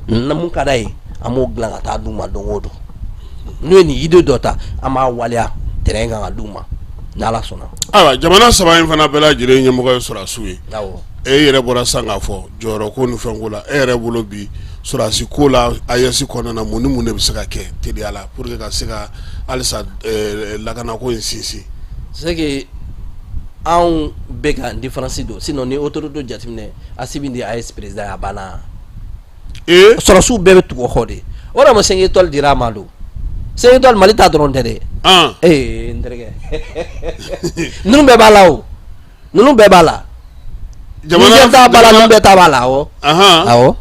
mun ka d'a ye an b'o dilan ka taa d'u ma don o don n'u ye nin idée dɔ ta an b'a waleya terrain kan ka d'u ma n'Ala sɔnna. Ayiwa jamana saba in fana bɛɛ lajɛlen ɲɛmɔgɔ ye sɔrɔdasiw ye e yɛrɛ bɔra sisan k'a fɔ jɔyɔrɔ ko ni fɛn ko la e yɛrɛ bolo bi sɔrɔdasi ko la AES kɔnɔna na mun ni mun de bɛ se ka kɛ teliya la pour que ka se ka halisa lakanako in sinsin. c'est que anw bɛ ka différence don sinon ni autorité jateminɛ Assimi de AES président a banna sɔrɔdasiw bɛɛ bɛ tugu o kɔ de o de ma 5 étoiles dira a ma don 5 étoiles Mali ta dɔrɔn tɛ dɛ n terikɛ ninnu bɛɛ b'a la o ninnu bɛɛ b'a la jamana ta b'a la ninnu bɛɛ ta b'a la awɔ awɔ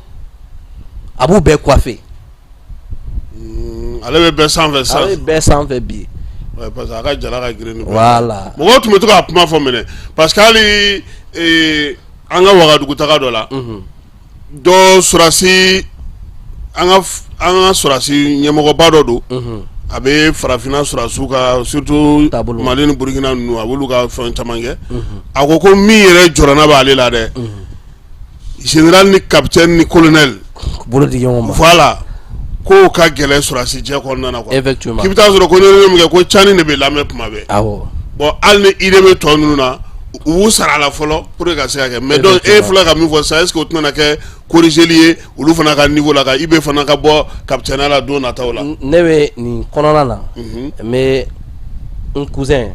a b'u bɛɛ coiffé ale bɛ bɛɛ sanfɛ sisan ale bɛ bɛɛ sanfɛ bi parce que a ka jala ka girin ni voilà mɔgɔw tun bɛ to ka kuma fɔ minɛ parce que hali an ka Wagadugu taga dɔ la dɔ sɔrɔdasi an ka sɔrɔdasi ɲɛmɔgɔba dɔ don a bɛ farafinna sɔrɔdasiw ka surtout Mali ni Burkina ninnu a b'olu ka fɛn caman kɛ a ko min yɛrɛ jɔrɔna b'ale la dɛ général ni capitaine ni colonel bolo di ɲɔgɔn ma voilà ko ka gɛlɛn sɔrɔdasi jɛ kɔnɔna na quoi effectivement k'i bɛ taa sɔrɔ ko ne min kɛ ko cani de bɛ lamɛn tuma bɛɛ awɔ bon hali ni idée bɛ tɔ ninnu na u b'u sara la fɔlɔ pour que ka se ka kɛ mais donc e filɛ ka min fɔ sisan est ce que o tɛna kɛ corrigeli ye olu fana ka niveau la ka IB fana ka bɔ capitaine la don nataw la. ne bɛ nin kɔnɔna na n bɛ n cousin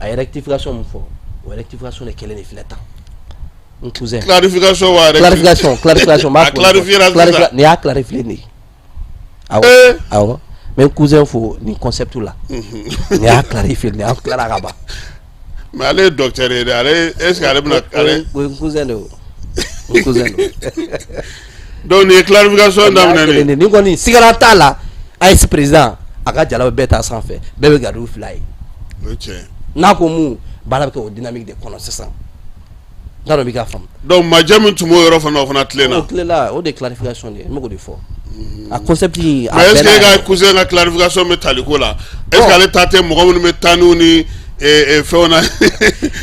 a ye rectification min fɔ o rectification de kelen de filɛ tan n cousin clarification wa clarification b'a fɔ nin y'a clarifier de ye awɔ awɔ n bɛ n cousin fo nin concept la nin y'a clarifier nin y'a clara ka ban. mais ale ye docteur ye dɛ ale est ce que ale bɛna ale o ye n cousin de o n cousin de donc nin ye clarification daminɛ nin nin kɔni sigara t'a la AES président a ka jala bɛɛ ta sanfɛ bɛɛ bɛ gariw fila ye o ye tiɲɛ n'a ko mun baara bɛ kɛ o dynamique de kɔnɔ sisan n t'a dɔn i b'i ka faamu. donc majɛ min tun b'o yɔrɔ fana o fana tilenna. o tilenna o de ye clarification de ye n bɛ k'o de fɔ. a concept in mais est ce que e ka cousin ka clarification bɛ tali ko la est ce que ale ta tɛ mɔgɔ minnu bɛ taa n'u ni fɛnw na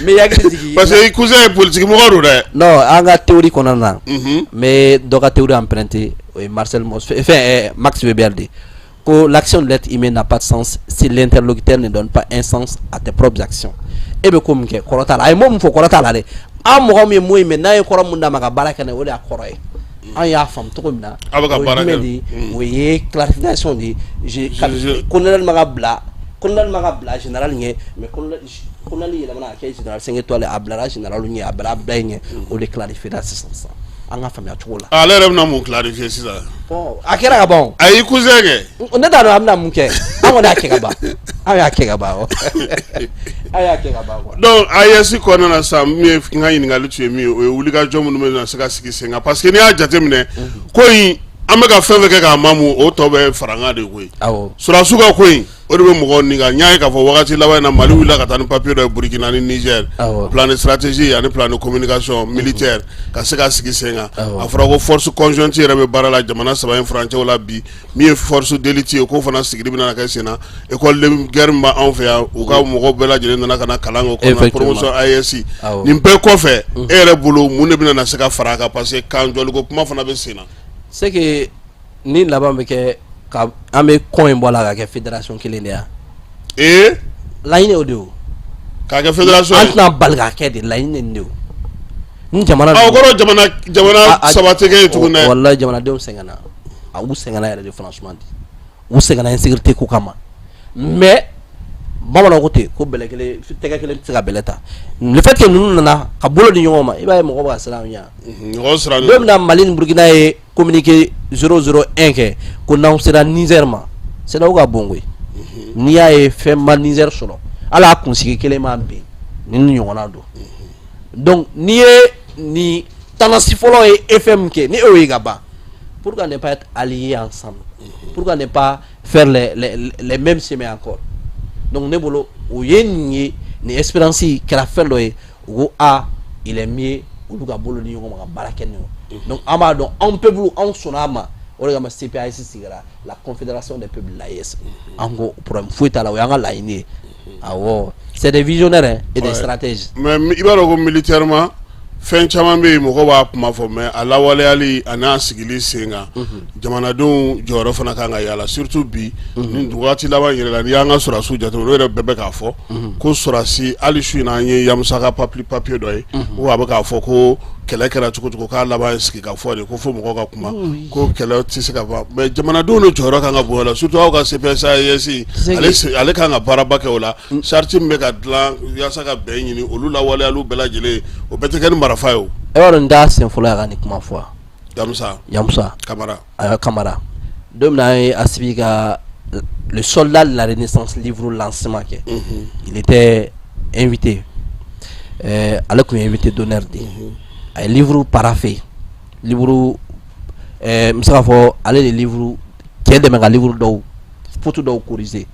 mais yakili jigi parce que i cousin ye politique mɔgɔ don dɛ. non an ka théorie kɔnɔna na mais dɔ ka théorie emprunté o ye Marcel Mauss Max Weber de ko l'action de l'être humain n'a pas de sens si l'interlocuteur ne donne pas un sens à tes propres actions e bɛ ko min kɛ kɔrɔ t'a la a ye mot min fɔ kɔrɔ t'a la dɛ an mɔgɔ min ye mot in mɛn n'a ye kɔrɔ mun d'a ma ka baara kɛ n'a ye o de y'a kɔrɔ ye an y'a faamu cogo min na a bɛ ka baara kɛ o ye clarification de ye colonel ma ka bila général ɲɛ mais colonel yɛlɛmana ka kɛ général 5 étoiles a bilara général ɲɛ a bila in ɲɛ o de clarifiera sisan an ka faamuya cogo la. ale yɛrɛ bɛna mun clarifier sisan. bon a kɛra ka ban o. a y'i cousin kɛ. ne t'a dɔn a bɛna mun kɛ an kɔni y'a kɛ ka ban an y'a kɛ ka ban o an y'a kɛ ka ban quoi. donc AES kɔnɔna na sisan min ye n ka ɲininkali tun ye min ye o ye wulikajɔ minnu bɛ na se ka sigi sen kan parce que n'i y'a jateminɛ ko in an bɛ ka fɛn fɛn kɛ k'a mamu o tɔ bɛ faranga de koyi surasiw ka ko in o de bɛ mɔgɔw nin kan n y'a ye k'a fɔ wagati laban in na Mali wulila ka taa ni papier dɔ ye Burkina ni Niger plan de stratégie ani plan de communication militaire ka se ka sigi sen kan a fɔra ko force conjointe yɛrɛ bɛ baara la jamana 3 in furancɛw la bi min ye force d'élite ye k'o fana sigili bɛna kɛ sen na école de guerre min b'anw fɛ yan u ka mɔgɔw bɛɛ lajɛlen nana ka na kalan k'o kɔnɔ promotion AES nin bɛɛ kɔfɛ e yɛrɛ bolo mun de bɛna na se ka fara a kan parce que kan jɔliko kuma fana bɛ sen na c'est que ni laban bɛ kɛ ka an bɛ kɔn in bɔ la ka kɛ fédération kelen de yan laɲini o de o k'a kɛ fédération an tɛna bali k'a kɛ de laɲini de o ni jamana o kɔrɔ jamana saba tɛ kɛ ye tuguni dɛ walayi jamanadenw sɛgɛnna u sɛgɛnna yɛrɛ de franchement u sɛgɛnna insécurité ko kama mais bamananw ko ten ko bɛlɛ kelen tɛgɛ kelen tɛ se ka bɛlɛ ta le fait que ninnu nana ka bolo di ɲɔgɔn ma i b'a ye mɔgɔ bɛ ka siran ɲɛ don min na Mali ni Burkina ye communiqué 001 kɛ ko n'anw sera Niger ma CEDEAO ka bon koyi n'i y'a ye fɛn ma Niger sɔrɔ hali a kunsigi kelen ma bɛn ni ɲɔgɔnna don donc n'i ye nin tendance fɔlɔ ye FM kɛ ni e y'o ye ka ban pourquoi ne pas être alliés ensemble pourquoi ne pas faire les mêmes chemins encore donc ne bolo o ye nin ye ni espérance kɛra fɛn dɔ ye u ko il est mieux olu ka bolo ni ɲɔgɔn ma ka baara kɛ nin donc an b'a dɔn anw peuple anw sɔnna a ma o de kama CPAS sigira la confédération des peuples l'AES an ko problème foyi t'a la o y'an ka laɲini ye awɔ c'est des visionnaires et des stratèges mais i b'a dɔn ko militairement fɛn caman bɛ yen mɔgɔ b'a kuma fɔ mais a lawaleyali a n'a sigili sen kan jamanadenw jɔyɔrɔ fana kan ka yala surtout bi ni wagati laban yɛrɛ la n'i y'an ka sɔrɔsiw jate olu yɛrɛ bɛɛ bɛ k'a fɔ ko sɔrɔsi hali su in na an ye Yamusaka papier dɔ ye ou a bɛ k'a fɔ ko kɛlɛ kɛra cogo cogo k'a laban sigi ka fɔ de ko fo mɔgɔw ka kuma ko kɛlɛ tɛ se ka ban mais jamanadenw de jɔyɔrɔ kan ka bon o la surtout aw ka CPS AES ale kan ka baaraba kɛ o la charte min bɛ ka dilan yaasa ka bɛn ɲini olu lawaleyaliw bɛɛ lajɛlen o bɛɛ tɛ kɛ ni marifa ye o. e b'a dɔn n t'a sen fɔlɔ ye a ka nin kuma fɔ Yamusa Kamara don min na an ye Asibi ka le soldat de la Renaissance livre lancement kɛ il était invité ale tun ye invité d'honneur de a ye livre paraphé livre n bɛ se k'a fɔ ale de livre cɛ dɛmɛ ka livre dɔw photo dɔw corriger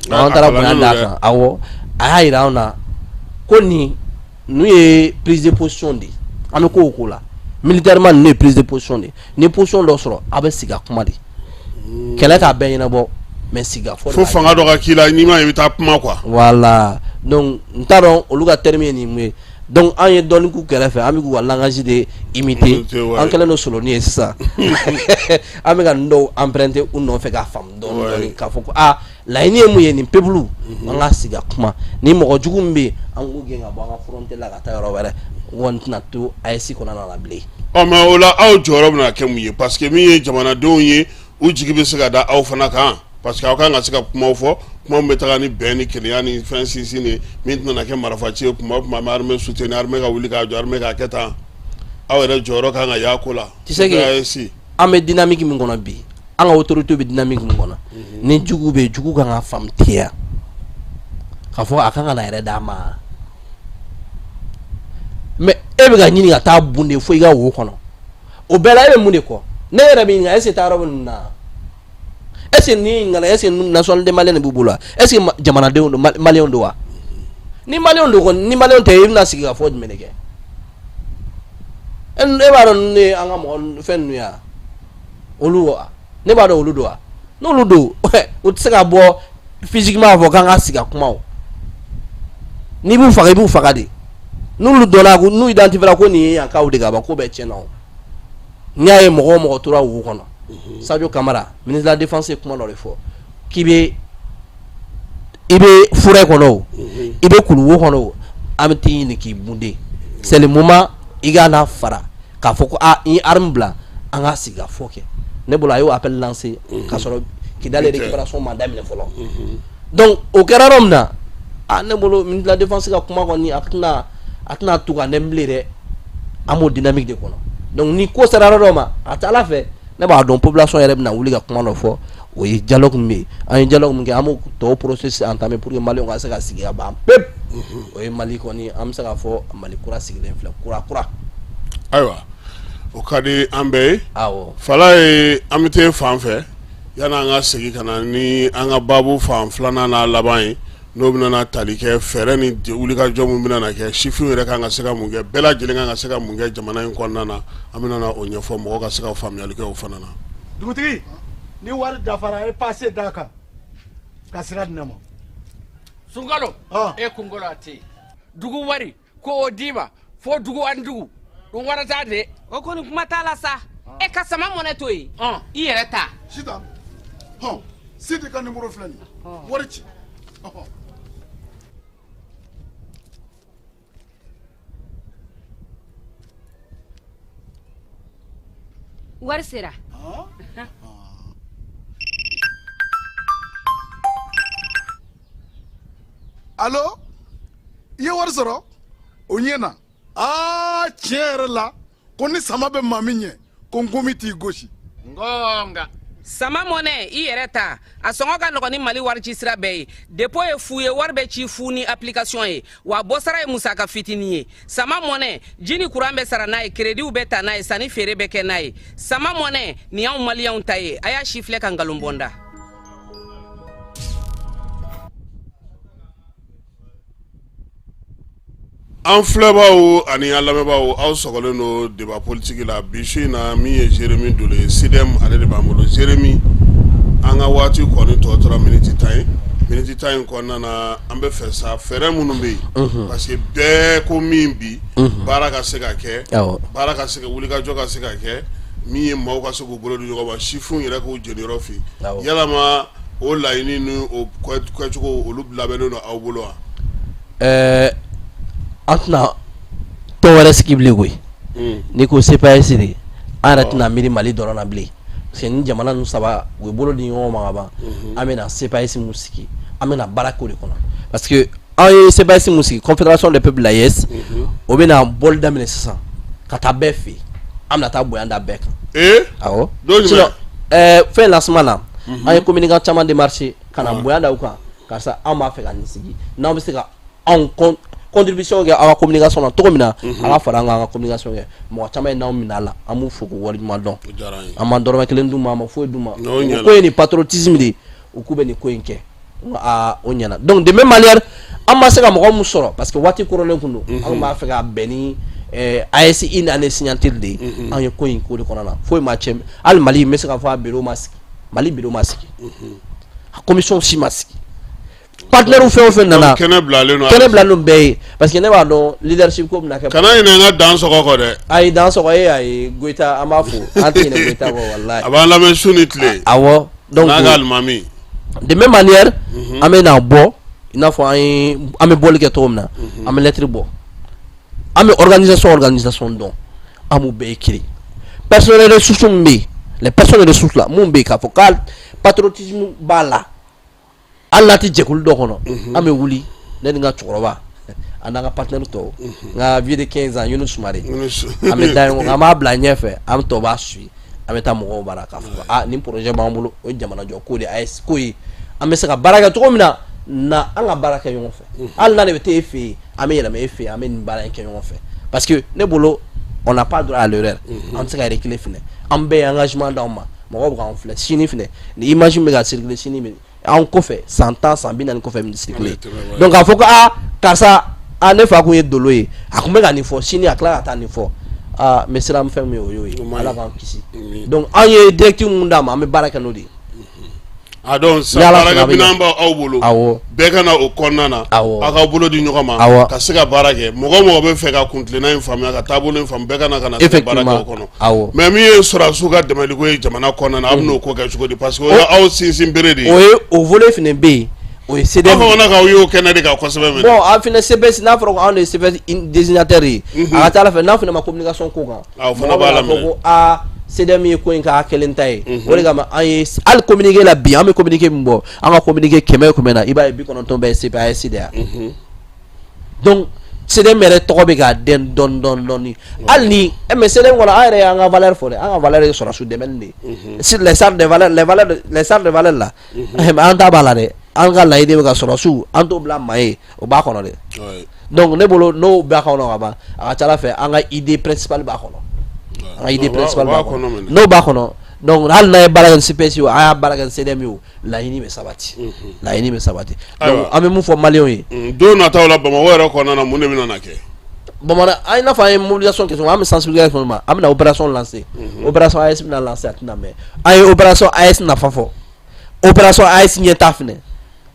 an taara bonya d'a kan awɔ a y'a yira an na ko nin n'u ye prise de position de an bɛ ko o ko la militairement ninnu ye prise de position de ni position dɔ sɔrɔ a bɛ sigi a kuma de kɛlɛ t'a bɛɛ ɲɛnabɔ mais sigi a fɔ fo fanga dɔ ka k'i la n'i ma ye i bɛ taa kuma quoi voilà donc n t'a dɔn olu ka terme ye nin mun ye donc an ye dɔɔnin k'u kɛrɛfɛ an bɛ k'u ka langage de imiter an kɛlen don soloni ye sisan an bɛ ka nin dɔw emprunter u nɔfɛ k'a faamu dɔɔnin k'a fɔ ko laɲini ye mun ye nin peuple an ka sigi a kuma ni mɔgɔ jugu min bɛ yen an k'u gɛn ka bɔ an ka frontière la ka taa yɔrɔ wɛrɛ kɔni tɛna to AES kɔnɔna na bilen. mais o la aw jɔyɔrɔ bɛna kɛ mun ye parce que min ye jamanadenw ye u jigi bɛ se ka da aw fana kan parce que aw kan ka se ka kumaw fɔ kuma min bɛ taga ni bɛn ni kelenya ni fɛn sinsin ni min tɛna kɛ marifaci ye kuma o kuma an bɛ armée soutenir armée ka wuli k'a jɔ armée k'a kɛ tan aw yɛrɛ jɔyɔrɔ kan ka y'a ko la. tu sais que an bɛ dynamique min kɔnɔ bi an ka autorité bɛ dynamique min kɔnɔ ni jugu bɛ yen jugu kan ka faamu teliya k'a fɔ a kan ka na yɛrɛ d'a ma mais e bɛ ka ɲini ka taa bon de fo i ka wo kɔnɔ o bɛɛ la e bɛ mun de kɔ ne yɛrɛ bɛ ɲininka est-ce que taa yɔrɔ bɛ nin na est-ce que ni ɲininkala est-ce que nationalité malien de b'u bolo wa est-ce que jamanadenw don malien don wa ni malien don kɔni ni malien tɛ i bɛna sigi ka fɔ jumɛn de kɛ e b'a dɔn ne an ka mɔgɔ fɛn ninnu ya olu wa ne b'a dɔn olu don wa n'olu don o tɛ se ka bɔ physiquement a fɔ k'an ka sigi ka kuma o n'i b'u faga i b'u faga de n'olu dɔnna n'u identifiera ko nin ye yan kaw de ka ban ko bɛɛ tiɲɛna o n'i y'a ye mɔgɔ o mɔgɔ tora wo kɔnɔ Sadio Kamara ministre de la défense ye kuma dɔ de fɔ k'i bɛ i bɛ forêt kɔnɔ o i bɛ kulu wo kɔnɔ o an bɛ t'i ɲini k'i bunde c'est le moment i ka na fara k'a fɔ ko n ye arme bila an ka sigi ka fɔ kɛ ne bolo a y'o appel lancé k'a sɔrɔ Kidali récupération ma daminɛ fɔlɔ donc o kɛra yɔrɔ min na ne bolo ministre de la défense ka kuma kɔni a tɛna to ka ne bilen dɛ an b'o dynamique de kɔnɔ donc ni ko sera yɔrɔ dɔ ma a ka ca Ala fɛ ne b'a dɔn population yɛrɛ bɛna wuli ka kuma dɔ fɔ o ye dialogue min bɛ yen an ye dialogue min kɛ an b'o tɔw processus entamé pour que maliyɛnw ka se ka sigi ka ban pepu o ye Mali kɔni an bɛ se k'a fɔ Mali kura sigilen filɛ kura. ayiwa o ka di an bɛɛ ye fala ye an bɛ taa fan fɛ yanni an ka segin ka na ni an ka baabu fan filanan n'a laban ye n'o bɛna tali kɛ fɛɛrɛ ni wulikajɔ min bɛna kɛ sifinw yɛrɛ kan ka se ka mun kɛ bɛɛ lajɛlen kan ka se ka mun kɛ jamana in kɔnɔna na an bɛna o ɲɛfɔ mɔgɔw ka se ka faamuyali kɛ o fana na. dugutigi ni wari dafara e passe d'a kan ka sira di ne ma. Sunkalo e kunkolo a tɛ yen dugu wari ko o d'i ma fo dugu ani dugu o wara t'a de. o kɔni kuma t'a la sa e ka sama mɔnɛ to yen i yɛrɛ ta. Sitan Sidi ka numéro filɛ nin ye wari ci. wari sera. Allo i ye wari sɔrɔ o ɲɛna tiɲɛ yɛrɛ la ko ni sama bɛ maa min ɲɛ ko n komi t'i gosi. ngonga sama mɔnɛ i yɛrɛ ta a sɔngɔ ka nɔgɔn ni mali wari ci sira bɛɛ ye dépôt ye fu ye wari bɛ ci fu ni application ye wa bɔsara ye musaka fitinin ye sama mɔnɛ ji ni kuran bɛ sara n'a ye créditw bɛ ta n'a ye sanni feere bɛ kɛ n'a ye sama mɔnɛ nin y'anw maliyɛnw ta ye a y'a si filɛ ka nkalon bɔnda. an filɛbaw ani an lamɛnbaw aw sɔgɔlen don débat politique la bi su in na min ye Jérémy Dolo ye CDM ale de b'an bolo Jérémy an ka waati kɔni tɔ tora miniti 10 ye miniti 10 in kɔnɔna na an bɛ fɛ sa fɛɛrɛ minnu bɛ yen parce que bɛɛ ko min bi baara ka se ka kɛ baara ka se ka wulikajɔ ka se ka kɛ min ye maaw ka se k'u bolo di ɲɔgɔn ma sifinw yɛrɛ k'u jeniyɔrɔ fi yalama o laɲini ni o kɛcogo olu labɛnnen don aw bolo wa. an tɛna tɔn wɛrɛ sigi bilen koyi n'i ko CPAS de an yɛrɛ tɛna miiri Mali dɔrɔn na bilen parce que ni jamana ninnu saba u ye bolo di ɲɔgɔn ma ka ban an bɛna CPAS mun sigi an bɛna baara k'o de kɔnɔ parce que an ye CPAS mun sigi Confédération des Peuples la YES o bɛna bɔli daminɛ sisan ka taa bɛɛ fɛ yen an bɛna taa bonya da bɛɛ kan. awɔ sinon fɛn lancement na an ye communicant caman démarché ka na bonya da u kan karisa an b'a fɛ ka nin sigi n'an bɛ se ka anw contribution kɛ aw ka communication na cogo min na a ka fara an kan an ka communication kɛ mɔgɔ caman ye n'anw minɛ a la an b'u fo k'u waleɲuman dɔn an m'an dɔrɔmɛ kelen d'u ma an ma foyi d'u ma o ko ye nin patriotisme de u k'u bɛ nin ko in kɛ o ɲɛna donc de même manière an ma se ka mɔgɔ mun sɔrɔ parce que waati koronnen kun don an b'a fɛ ka bɛn ni AES une année signature de ye an ye ko in ko de kɔnɔ na foyi ma cɛ hali Mali n bɛ se ka fɔ a bureau ma sigi Mali bureau ma sigi a commission si ma sigi partenaire fɛn o fɛn nana kɛnɛ bilalen bɛɛ ye parce que ne b'a dɔn leadership ko bɛna kɛ kana ɲinɛ n ka dan sɔgɔ kɔ dɛ ayi dan sɔgɔ e ayi Goyita an b'a fo an tɛ ɲinɛ Goyita kɔ walayi a b'an lamɛn su ni tile awɔ donc n'a ka alimami de même manière an bɛ na bɔ i n'a fɔ an bɛ bɔli kɛ cogo min na an bɛ lettre bɔ an bɛ organisation dɔn an b'u bɛɛ ye kelen personnel ressources min bɛ yen les personnes ressources la mun bɛ yen k'a fɔ ka patriotisme b'a la hali n'a tɛ jɛkulu dɔ kɔnɔ an bɛ wuli ne ni n ka cɛkɔrɔba a n'an ka partenaire tɔw n ka vieux de 15 ans Yunus Sumare an bɛ da ɲɔgɔn kan an b'a bila ɲɛfɛ an tɔ b'a suit an bɛ taa mɔgɔw bara k'a fɔ nin projet b'an bolo o ye jamanajɔ ko de AES ko ye an bɛ se ka baara kɛ cogo min na an ka baara kɛ ɲɔgɔn fɛ hali n'a de bɛ taa e fɛ yen an bɛ yɛlɛma e fɛ yen an bɛ nin baara in kɛ ɲɔgɔn fɛ parce que ne bolo on n'a pas droit à l'erreur an tɛ se ka reculer fɛnɛ an bɛɛ ye engagement d'anw ma mɔgɔw bɛ k'an filɛ sini fɛnɛ ni image bɛ ka circuler sini bɛ an kɔfɛ 100 ans 140 kɔfɛ min circuler donc k'a fɔ ko karisa ne fa kun ye Dolo ye a kun bɛ ka nin fɔ sini a tila ka taa nin fɔ mɛ sira min fɛn min ye o y'o ye ala k'an kisi donc an ye directive mun d'a ma an bɛ baara kɛ n'o de ye. a dɔn baarakɛminɛn b'aw bolo bɛɛ ka na o kɔnɔna na a k'aw bolo di ɲɔgɔn ma ka se ka baara kɛ mɔgɔ mɔgɔ bɛ fɛ ka kuntilenna in faamuya ka taabolo in faamu bɛɛ ka na ka na se baara kɛ o kɔnɔ mais min ye sɔrɔdasiw ka dɛmɛliko ye jamana kɔnɔna na a bɛ n'o ko kɛ cogo di parce que o y'aw sinsin bere de ye. o ye o volet fɛnɛ bɛ yen o ye CDM. an fana k'aw y'o kɛnɛ de kan kosɛbɛ mɛ. bon an fɛnɛ CPS n'a fɔra ko anw de ye CPS désignataire ye a ka ca Ala fɛ n'a fɛnɛ ma communication ko kan. o fana b'a laminɛ CDM ye ko in k'a kelen ta ye o de kama an ye hali communiqué la bi an bɛ communiqué min bɔ an ka communiqué kɛmɛ na i b'a ye 90 bɛɛ ye CPAS de ye donc CDM yɛrɛ tɔgɔ bɛ ka den dɔɔni hali ni mais CDM kɔnɔ an yɛrɛ y'an ka valeur fɔ dɛ an ka valeur ye sɔrɔdasiw dɛmɛni de ye sur les salles de valeur la an ta b'a la dɛ an ka laɲini bɛ ka sɔrɔdasiw an t'o bila maa ye o b'a kɔnɔ dɛ donc ne bolo n'o b'a kɔnɔ ka ban a ka ca Ala fɛ an ka idée principale b'a kɔnɔ an ka idée principale b'a kɔnɔ n'o b'a kɔnɔ donc hali n'a ye baara kɛ ni CPS ye a y'a baara kɛ ni CDM ye o laɲini bɛ sabati laɲini bɛ sabati donc an bɛ mun fɔ maliyɛnw ye don nataw la Bamakɔ yɛrɛ kɔnɔna na mun de bɛna na kɛ Bamanan an i n'a fɔ an ye mobilisation kɛ an bɛ sensibilisation ma an bɛna opération lancer opération AES bɛna lancer a tɛna mɛn an ye opération AES nafa fɔ opération AES ɲɛta fɛnɛ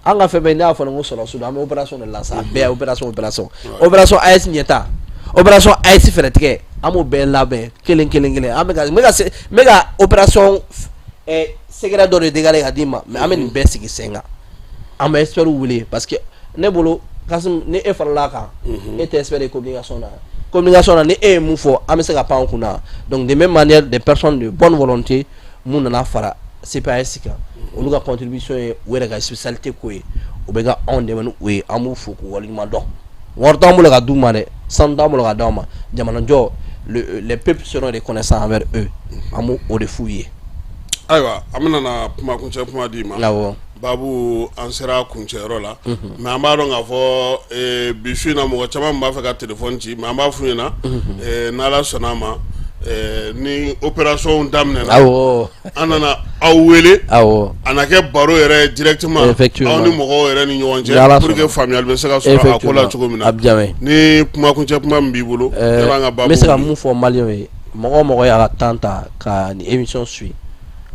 an ka fɛn bɛɛ ne y'a fɔ ko sɔrɔ su an bɛ opération de lancer a bɛɛ opération AES ɲɛta opération AES fɛɛrɛ an b'o bɛɛ labɛn kelen an bɛ ka opération sɛgɛrɛ dɔ de dégager ka d'i ma mais an bɛ nin bɛɛ sigi sen kan an bɛ experts wele parce que ne bolo Kasim ni e farala kan e tɛ expert de communication na ni e ye mun fɔ an bɛ se ka pan kun na donc de même manière des personnes de bonne volonté mun nana fara CPAS kan olu ka contribution ye u yɛrɛ ka spécialité ko ye u bɛ ka anw dɛmɛ ni o ye an b'u fo k'u waleɲuman dɔn wari t'an bolo ka d'u ma dɛ sanu t'an bolo ka d'aw ma jamanajɔ les peuples seront reconnaissants envers eux an b'o o de f'u ye ayiwa an bɛna na kumakuncɛ kuma di ma awɔ Babu an sera kuncɛyɔrɔ la mais an b'a dɔn k'a fɔ bi su in na mɔgɔ caman b'a fɛ ka téléphone ci mais an b'a f'u ɲɛna n'Ala sɔnna a ma ni opération daminɛna an nana aw wele a na kɛ baro yɛrɛ directement aw ni mɔgɔw yɛrɛ ni ɲɔgɔn cɛ pour que faamuyali bɛ se ka sɔrɔ a ko la cogo min na ni kumakuncɛ kuma min b'i bolo an ka Babu n bɛ se ka mun fɔ maliyɛnw ye mɔgɔ y'a ka temps ta ka ni émission suit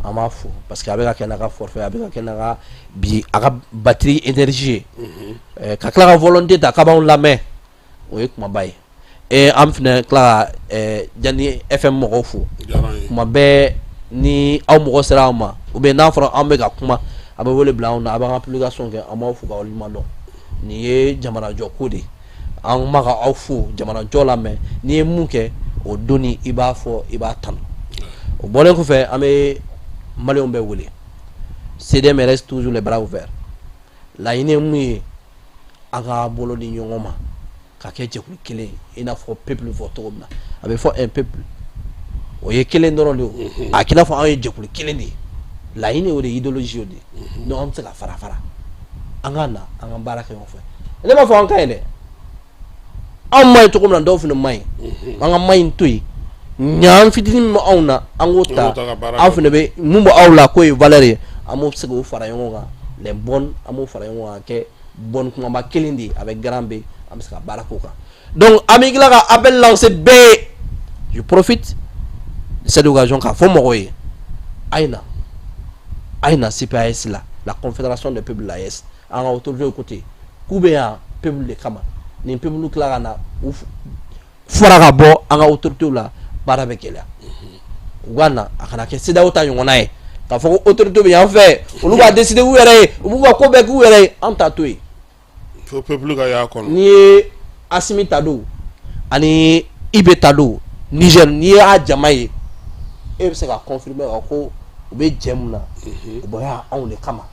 an b'a fo parce que a bɛ ka kɛ n'a ka forfait a bɛ ka kɛ n'a ka bi a ka batterie énergie ka tila ka volonté ta k'a b'anw lamɛn o ye kumaba ye an fɛnɛ tila ka Jani FM mɔgɔw fo kuma bɛɛ ni aw mɔgɔ sera an ma ou bien n'a fɔra an bɛ ka kuma a bɛ wele bila anw na a b'an ka publication kɛ an b'aw fo k'aw waleɲuman dɔn nin ye jamanajɔ ko de an ma ka aw fo jamanajɔ lamɛn n'i ye mun kɛ o donni i b'a fɔ i b'a tanu o bɔlen kɔfɛ an bɛ Maliyɛnw bɛ wele CDM reste toujours les bras ouverts laɲini ye mun ye an ka bolo di ɲɔgɔn ma ka kɛ jɛkulu kelen i n'a fɔ peuple fɔ cogo min na a bɛ fɔ un peuple o ye kelen dɔrɔn de ye a k'i n'a fɔ anw ye jɛkulu kelen de ye laɲini o de ye idéologie o de ye donc an bɛ se ka fara an ka na an ka baara kɛ ɲɔgɔn fɛ ne b'a fɔ an ka ɲi dɛ anw ma ɲi cogo min na dɔw fana ma ɲi an ka ma ɲi to yen ɲan fitinin min bɛ anw na an k'o ta aw fana bɛ mun bɛ aw la k'o ye valeur ye an b'o se k'o fara ɲɔgɔn kan les bonnes an b'o fara ɲɔgɔn kan kɛ bonne kumaba kelen de ye a bɛ garan bɛ an bɛ se ka baara k'o kan donc an bɛ tila ka appel lancer bɛɛ je profite de cette occasion k'a fɔ mɔgɔw ye a ye na CPAS la confédération des peuples l'AES an ka autorités côté k'u bɛ yan peuple de kama nin peuple tila ka na u fɔra ka bɔ an ka autorités la baara bɛ gɛlɛya u ka na a kana kɛ CEDEAO ta ɲɔgɔnna ye k'a fɔ ko autorité bɛ yan fɛ olu b'a décider u yɛrɛ ye u b'u ka ko bɛɛ k'u yɛrɛ ye an t'a to yen fo peuple ka y'a kɔnɔ n'i ye Assimi ta don ani IB ta don Niger n'i ye a jama ye e bɛ se ka confirmer ka ko u bɛ jɛ mun na u bɔra anw de kama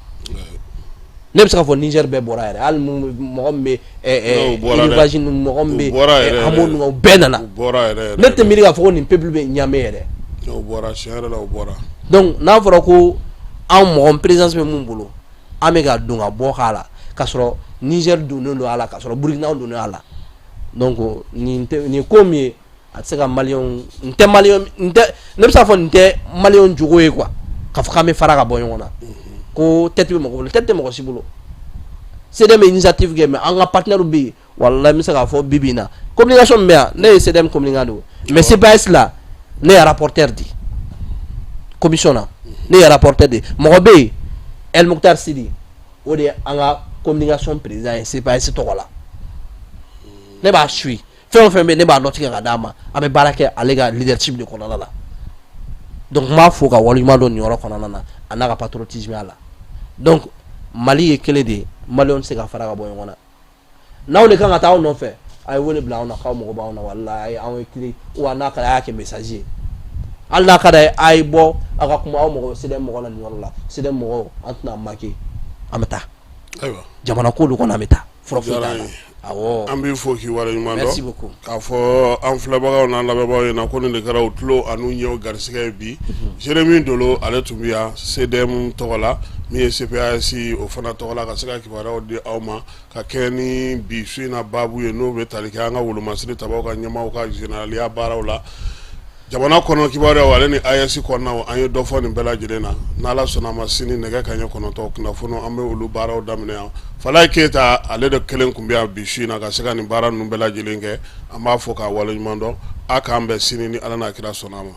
ne bɛ se ka fɔ Niger bɛɛ bɔra yɛrɛ hali mɔgɔ min bɛ élevage mɔgɔ min bɛ hamo ninnu u bɛɛ nana ne tɛ miiri k'a fɔ ko nin peuple bɛ Ɲame yɛrɛ o bɔra tiɲɛ yɛrɛ la o bɔra donc n'a fɔra ko anw mɔgɔ présence bɛ mun bolo an bɛ ka don ka bɔ k'a la k'a sɔrɔ Niger donnen don a la k'a sɔrɔ Burkina donnen a la donc nin ko min ye a tɛ se ka maliyɛnw ne bɛ se k'a fɔ nin tɛ maliyɛnw jogo ye quoi k'a fɔ k'an bɛ fara ka bɔ ɲɔgɔn na ko tête bɛ mɔgɔ bolo tête tɛ mɔgɔ si bolo CDM bɛ initiative kɛ mais an ka partenaires bɛ yen walahi n bɛ se k'a fɔ bi bi in na communication min bɛ yan ne ye CDM communiquant don mais CPAS la ne ye rapporteur di commission na ne ye rapporteur di mɔgɔ bɛ yen El Mokhtar Sidi o de ye an ka communication président ye CPAS tɔgɔ la ne b'a suit fɛn o fɛn bɛ yen ne b'a nɔtigɛ ka d'a ma an bɛ baara kɛ ale ka leadership de kɔnɔna la donc n b'a fo ka waleɲuman dɔn nin yɔrɔ kɔnɔna na a n'a ka patriotisme a la donc Mali ye kelen de ye maliyɛnw tɛ se ka fara ka bɔ ɲɔgɔn na n'aw de kan ka taa aw nɔfɛ a ye wele bila anw na k'aw mago b'anw na walahi anw ye kile wa n'a ka d'a ye a y'a kɛ message ye hali n'a ka d'a ye a ye bɔ a ka kuma aw mɔgɔ CDM mɔgɔ la nin yɔrɔ la CDM mɔgɔw an tɛna marqué an bɛ taa jamana ko de kɔnɔ an bɛ taa fura foyi t'a la awɔ an b'i fo k'i waleɲuman dɔn merci beaucoup k'a fɔ an filɛbagaw n'an lamɛnbagaw ɲɛna ko nin de kɛra u tulo an'u ɲɛw garisɛgɛ ye bi Jérémy Dolo ale tun bɛ yan CDM tɔgɔ la min ye CPAS o fana tɔgɔ la ka se ka kibaruyaw di aw ma ka kɛ ni bi su in na baabu ye n'o bɛ tali kɛ an ka wolomasiri tabaw ka ɲɛmaaw ka généraliya baaraw la jamana kɔnɔ kibaruyaw ale ni AES kɔnɔnaw an ye dɔ fɔ nin bɛɛ lajɛlen na n'Ala sɔnna ma sini nɛgɛ kaɲɛ 9 kunnafoni an bɛ olu baaraw daminɛ yan Falaye Keyita ale de kelen kun bɛ yan bi su in na ka se ka nin baara ninnu bɛɛ lajɛlen kɛ an b'a fɔ k'a waleɲuman dɔn a k'an bɛn sini ni Ala n'a kira sɔnna ma